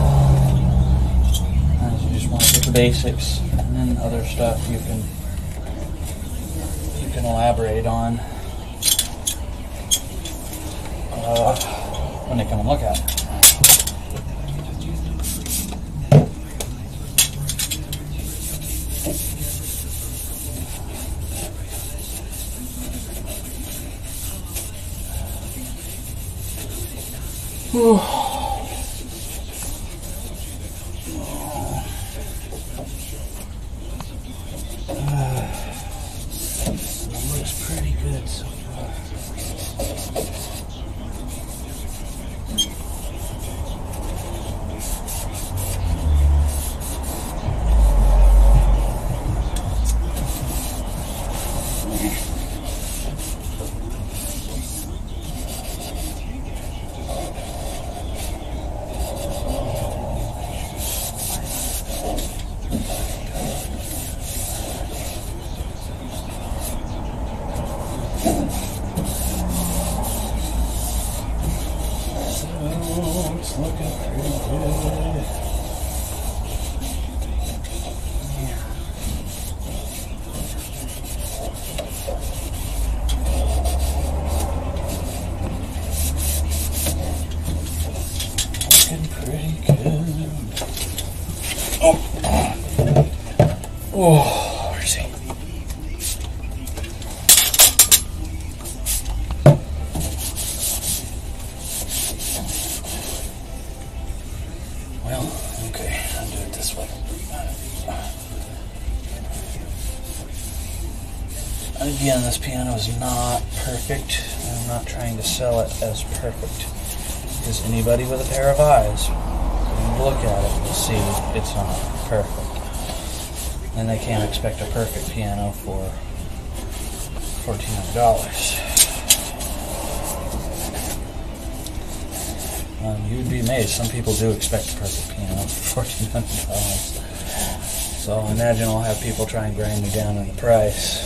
And you just want to put the basics, and then other stuff you can elaborate on when they come and look at it. Looks pretty good so far. It's looking pretty good. Looking pretty good. Oh, where's he? Well, okay, I'll do it this way. Again, this piano is not perfect. I'm not trying to sell it as perfect, because anybody with a pair of eyes, when you look at it, will see it's not perfect. And they can't expect a perfect piano for $1,400. You'd be amazed. Some people do expect a perfect piano for $1,400. So I imagine I'll have people try and grind me down on the price.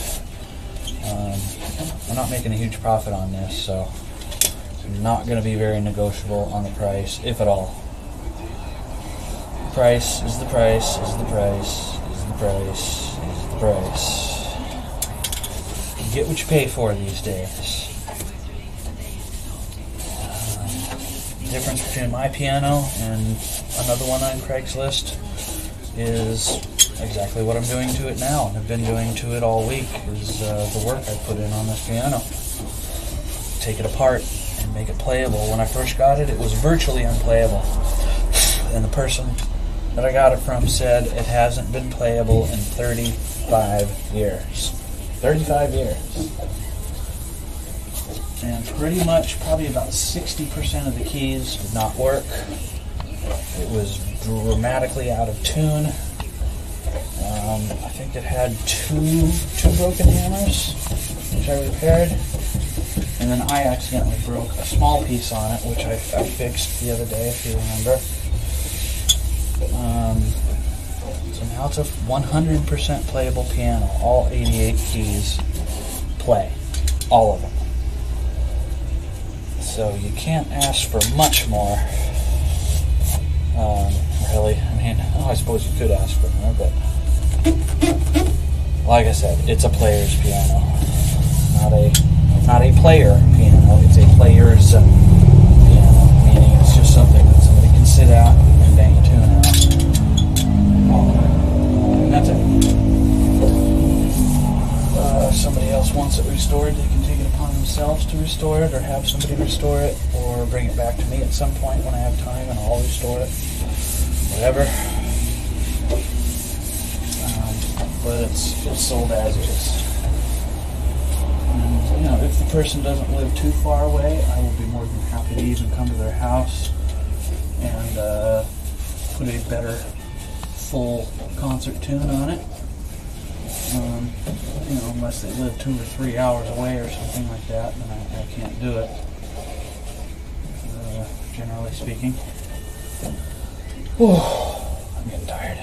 I'm not making a huge profit on this, so I'm not going to be very negotiable on the price, if at all. The price is the price, is the price, is the price, is the price. You get what you pay for these days. The difference between my piano and another one on Craigslist is exactly what I'm doing to it now, and I've been doing to it all week, is the work I put in on this piano. Take it apart and make it playable. When I first got it, it was virtually unplayable. And the person that I got it from said it hasn't been playable in 35 years. 35 years. And pretty much, probably about 60% of the keys did not work. It was dramatically out of tune. I think it had two broken hammers, which I repaired. And then I accidentally broke a small piece on it, which I fixed the other day, if you remember. So now it's a 100% playable piano. All 88 keys play. All of them. So you can't ask for much more. Really. I mean, I suppose you could ask for more, but like I said, it's a player's piano. Not a player piano, it's a player's piano, meaning it's just something that somebody can sit at and bang a tune out. And that's it. If somebody else wants it restored, they can take it upon themselves to restore it, or have somebody restore it, or bring it back to me at some point when I have time and I'll restore it. whatever. But it's sold as is. And, you know, if the person doesn't live too far away, I will be more than happy to even come to their house and put a better full concert tune on it. You know, unless they live 2 or 3 hours away or something like that, then I can't do it. Generally speaking. Whew, I'm getting tired.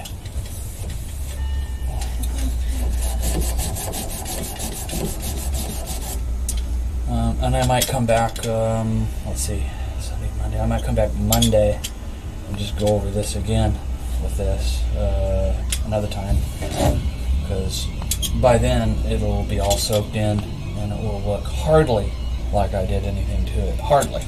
And I might come back, let's see, Sunday, Monday. I might come back Monday and just go over this again with this another time. Because by then it'll be all soaked in and it will look hardly like I did anything to it. Hardly.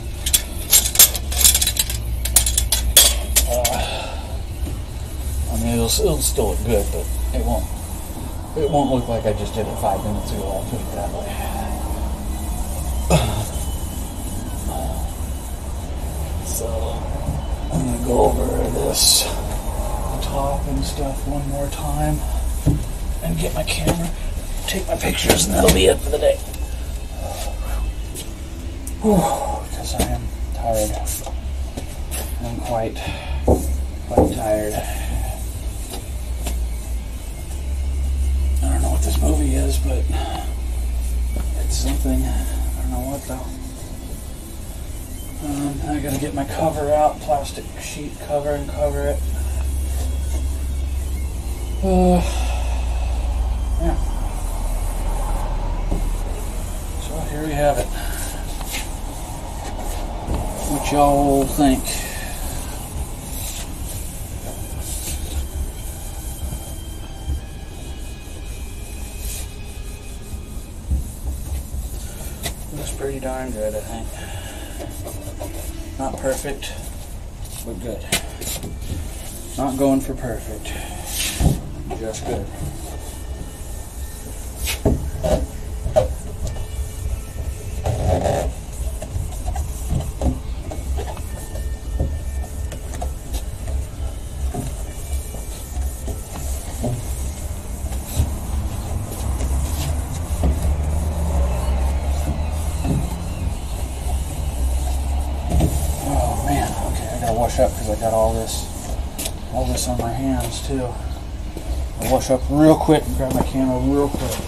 I mean, it'll still look good, but it won't look like I just did it 5 minutes ago. I'll put it that way. So I'm gonna go over this top and stuff one more time and get my camera, take my pictures, and that'll be it for the day. Because I am tired. I'm quite tired. I don't know what this movie is, but it's something. I don't know what though. I gotta get my cover out, plastic sheet cover, and cover it. Yeah. So here we have it. What y'all think? Looks pretty darn good, I think. Not perfect, but good. Not going for perfect. Just good. Up because I got all this on my hands too. I'll wash up real quick and grab my camera real quick.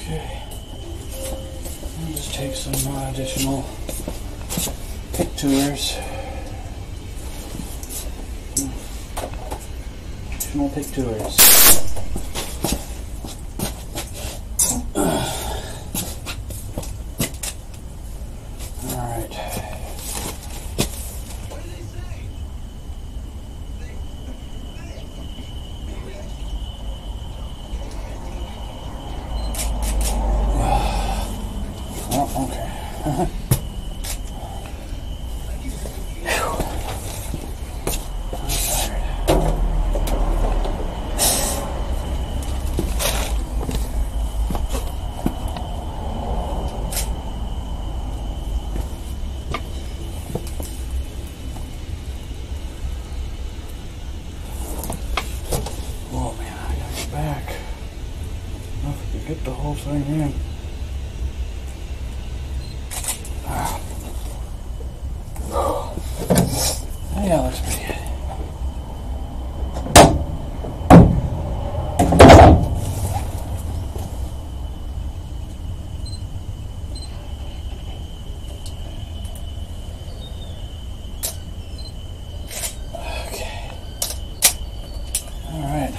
Okay, I'll just take some additional pick tours. professional pictures. Get the whole thing in. Yeah, looks pretty good. Okay. All right.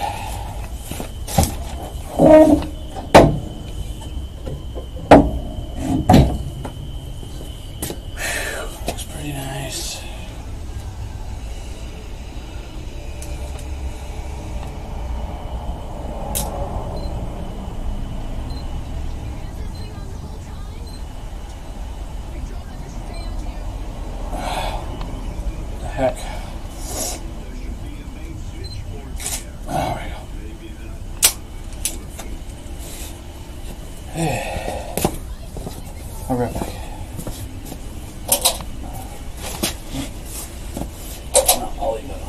Heck. There we go. I'll be right back. I'll leave it on.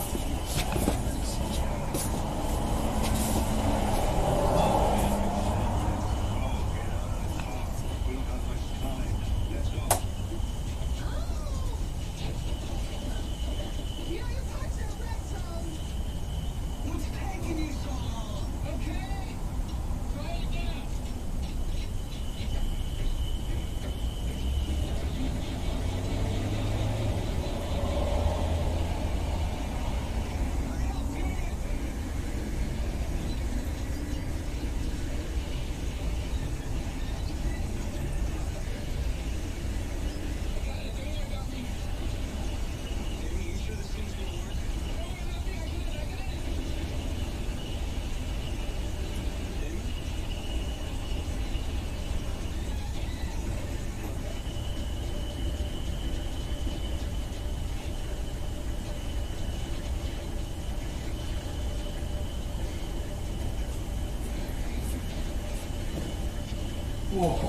Whoa.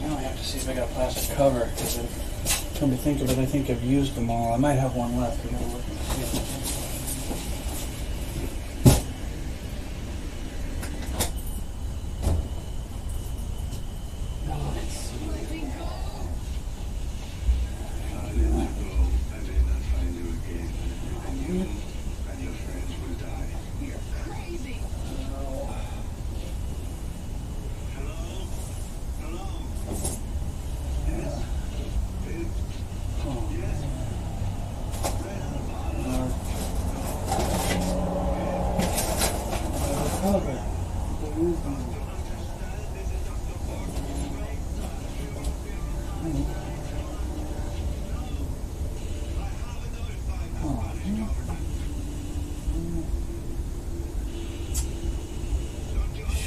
Now I have to see if I got a plastic cover, because come to think of it, I think I've used them all. I might have one left. We gotta look and see.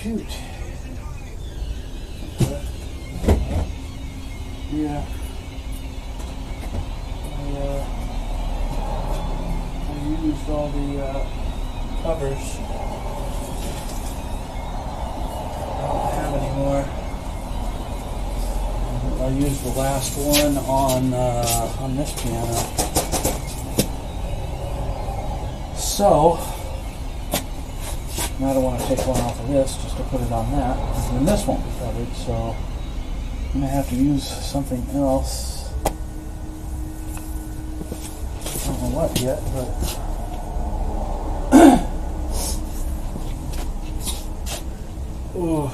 Shoot. Yeah. I used all the covers. I don't have any more. I used the last one on this piano. So now I don't want to take one off of this just to put it on that, and then this won't be covered, so I'm going to have to use something else. I don't know what yet, but ooh.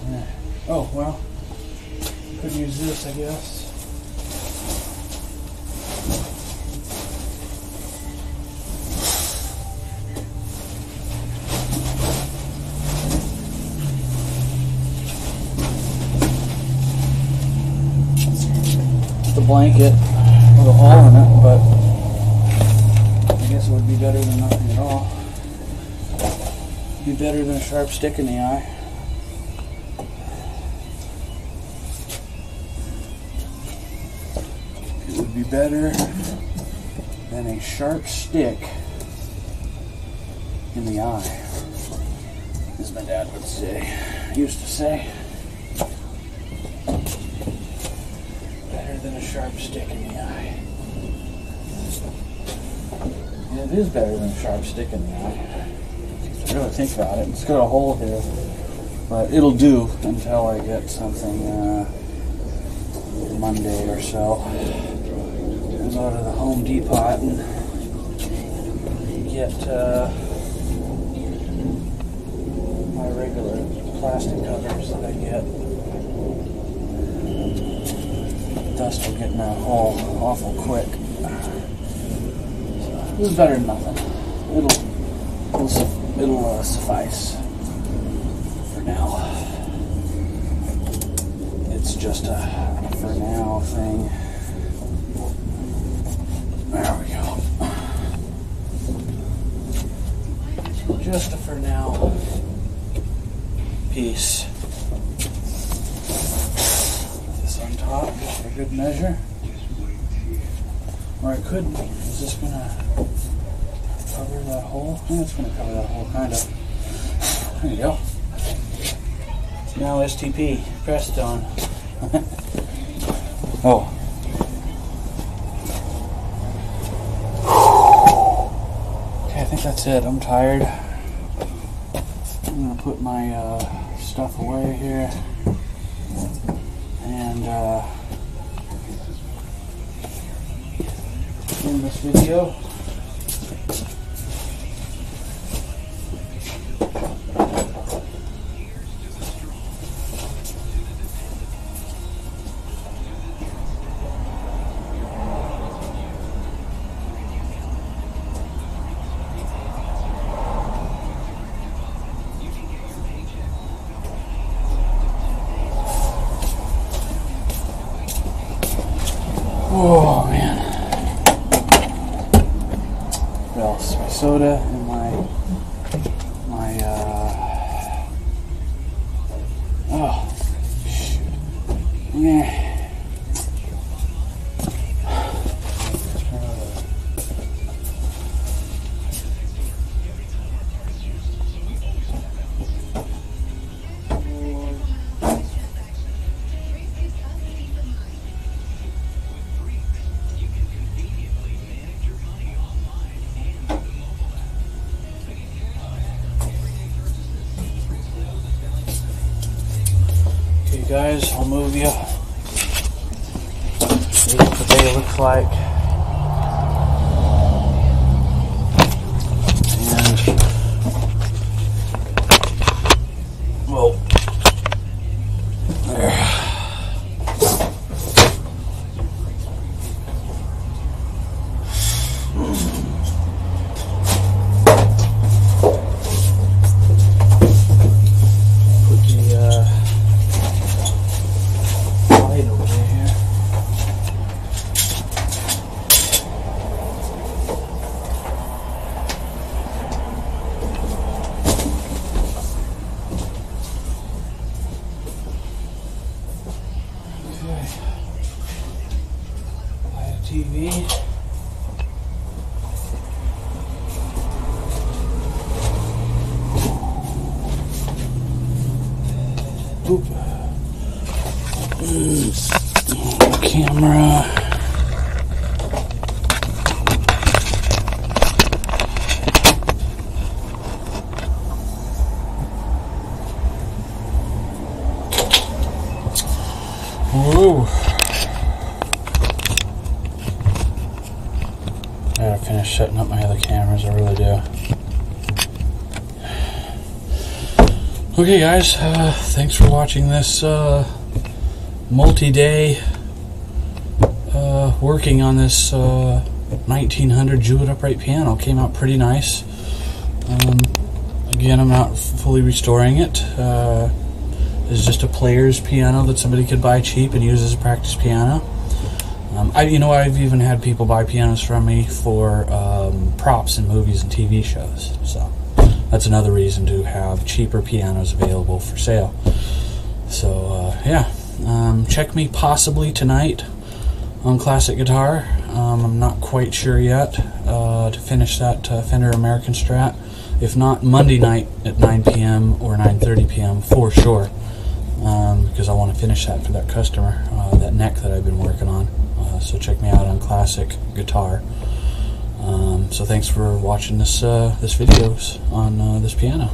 Yeah. Oh, well, could use this, I guess. blanket with a hole in it, but I guess it would be better than nothing at all. Be better than a sharp stick in the eye. It would be better than a sharp stick in the eye, as my dad would say, used to say. Better than a sharp stick in the eye. And it is better than a sharp stick in the eye. If you really think about it, it's got a hole here, but it'll do until I get something Monday or so. I'll go to the Home Depot and get my regular plastic covers that I get. Dust will get in that hole awful quick. So, this is better than nothing. It'll suffice for now. It's just a for now thing. There we go. Just a for now piece. This on top, just for good measure. Or I could. Is this gonna cover that hole? I think it's gonna cover that hole, kind of. There you go. Now STP pressed on. Oh. Okay, I think that's it. I'm tired. I'm gonna put my stuff away here and end this video. Oh man. What else? My soda and my oh shoot. Yeah. Guys, I'll move you. See what the day looks like. And well, there. Put the over here. Okay. Light a TV. Oop. Camera. Whoa. I gotta finish setting up my other cameras, I really do. Okay guys, thanks for watching this multi-day working on this 1900 Jewett upright piano. Came out pretty nice. Again, I'm not fully restoring it. It's just a player's piano that somebody could buy cheap and use as a practice piano. I've even had people buy pianos from me for props in movies and TV shows. So that's another reason to have cheaper pianos available for sale. So check me possibly tonight on Classic Guitar. I'm not quite sure yet to finish that Fender American Strat. If not, Monday night at 9 p.m. or 9:30 p.m. for sure, because I want to finish that for that customer, that neck that I've been working on. So check me out on Classic Guitar. So thanks for watching this videos on this piano.